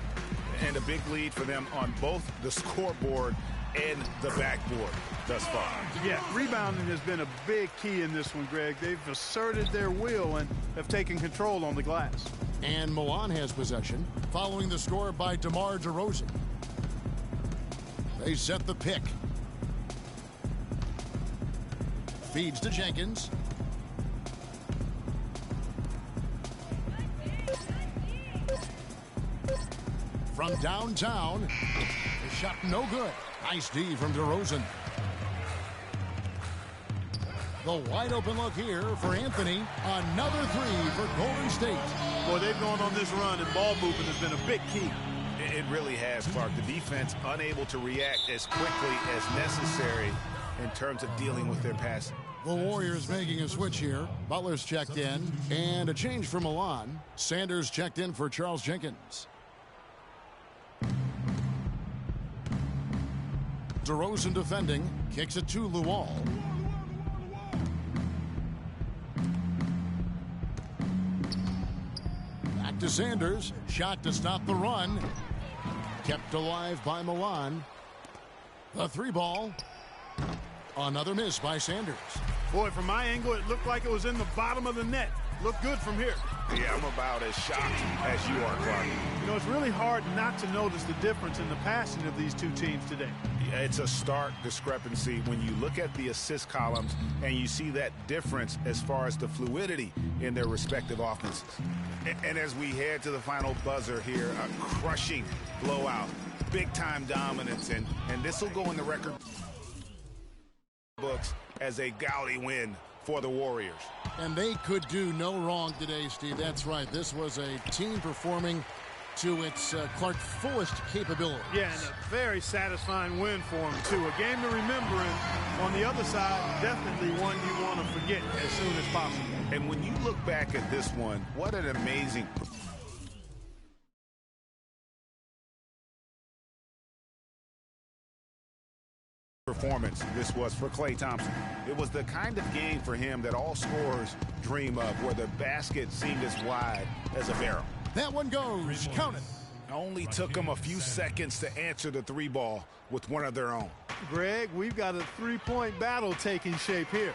And a big lead for them on both the scoreboard and the backboard thus far. Yeah, rebounding has been a big key in this one, Greg. They've asserted their will and have taken control on the glass. And Milan has possession, following the score by DeMar DeRozan. They set the pick. Feeds to Jenkins. From downtown, the shot no good. Nice D from DeRozan. The wide open look here for Anthony. Another three for Golden State. Boy, they've gone on this run, and ball movement has been a big key. It really has, Clark. The defense unable to react as quickly as necessary in terms of dealing with their passing. The Warriors making a switch here. Butler's checked in. And a change for Milan. Sanders checked in for Charles Jenkins. DeRozan defending. Kicks it to Luol. Back to Sanders. Shot to stop the run. Kept alive by Milan. The three ball. Another miss by Sanders. Boy, from my angle, it looked like it was in the bottom of the net. Looked good from here. Yeah, I'm about as shocked as you are, Clark. You know, it's really hard not to notice the difference in the passing of these two teams today. Yeah, it's a stark discrepancy when you look at the assist columns and you see that difference as far as the fluidity in their respective offenses. And as we head to the final buzzer here, a crushing blowout, big-time dominance, and this will go in the record books as a gaudy win for the Warriors. And they could do no wrong today, Steve. That's right. This was a team performing to its Clark fullest capability. Yeah, and a very satisfying win for them, too. A game to remember, and on the other side, definitely one you want to forget as soon as possible. And when you look back at this one, what an amazing performance this was for Klay Thompson. It was the kind of game for him that all scorers dream of, where the basket seemed as wide as a barrel. That one goes. Count it. Only took them a few seconds to answer the three ball with one of their own. Greg, we've got a three-point battle taking shape here.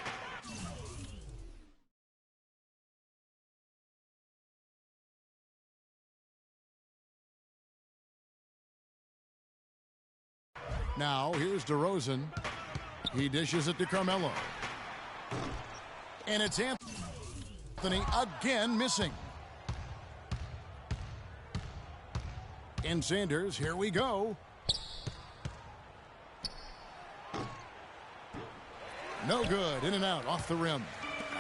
Now, here's DeRozan. He dishes it to Carmelo. And it's Anthony again missing. And Sanders, here we go. No good. In and out, off the rim.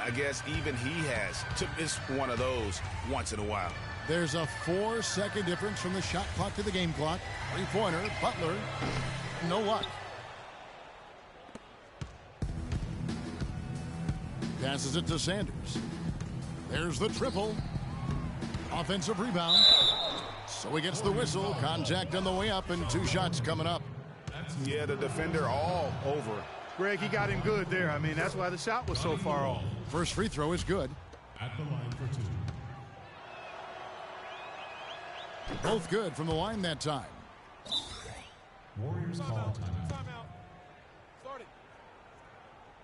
I guess even he has to miss one of those once in a while. There's a 4-second difference from the shot clock to the game clock. Three-pointer, Butler, no luck. Passes it to Sanders. There's the triple. Offensive rebound. So he gets the whistle. Contact on the way up and 2 shots coming up. Yeah, the defender all over. Greg, he got him good there. I mean, that's why the shot was so far off. First free throw is good. At the line for 2. Both good from the line that time. Warriors call timeout.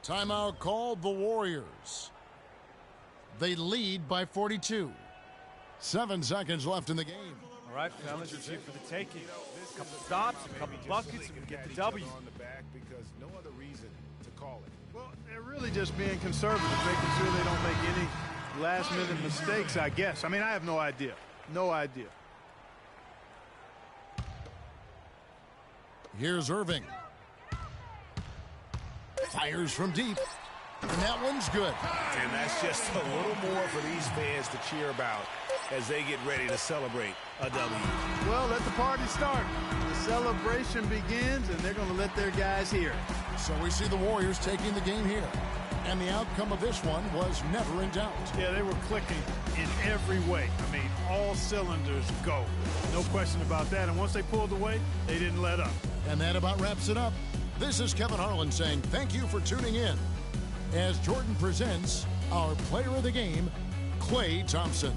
Timeout called the Warriors. They lead by 42. 7 seconds left in the game. All right, fellas, it's here for the taking. A couple stops, a couple buckets, and we get the W. Because no other reason to call it. Well, they're really just being conservative, making sure they don't make any last-minute mistakes, I guess. I mean, I have no idea. No idea. Here's Irving. Fires from deep. And that one's good. And that's just a little more for these fans to cheer about as they get ready to celebrate a W. Well, let the party start. The celebration begins, and they're going to let their guys hear it. So we see the Warriors taking the game here. And the outcome of this one was never in doubt. Yeah, they were clicking in every way. I mean, all cylinders go. No question about that. And once they pulled away, they didn't let up. And that about wraps it up. This is Kevin Harlan saying thank you for tuning in as Jordan presents our player of the game, Klay Thompson.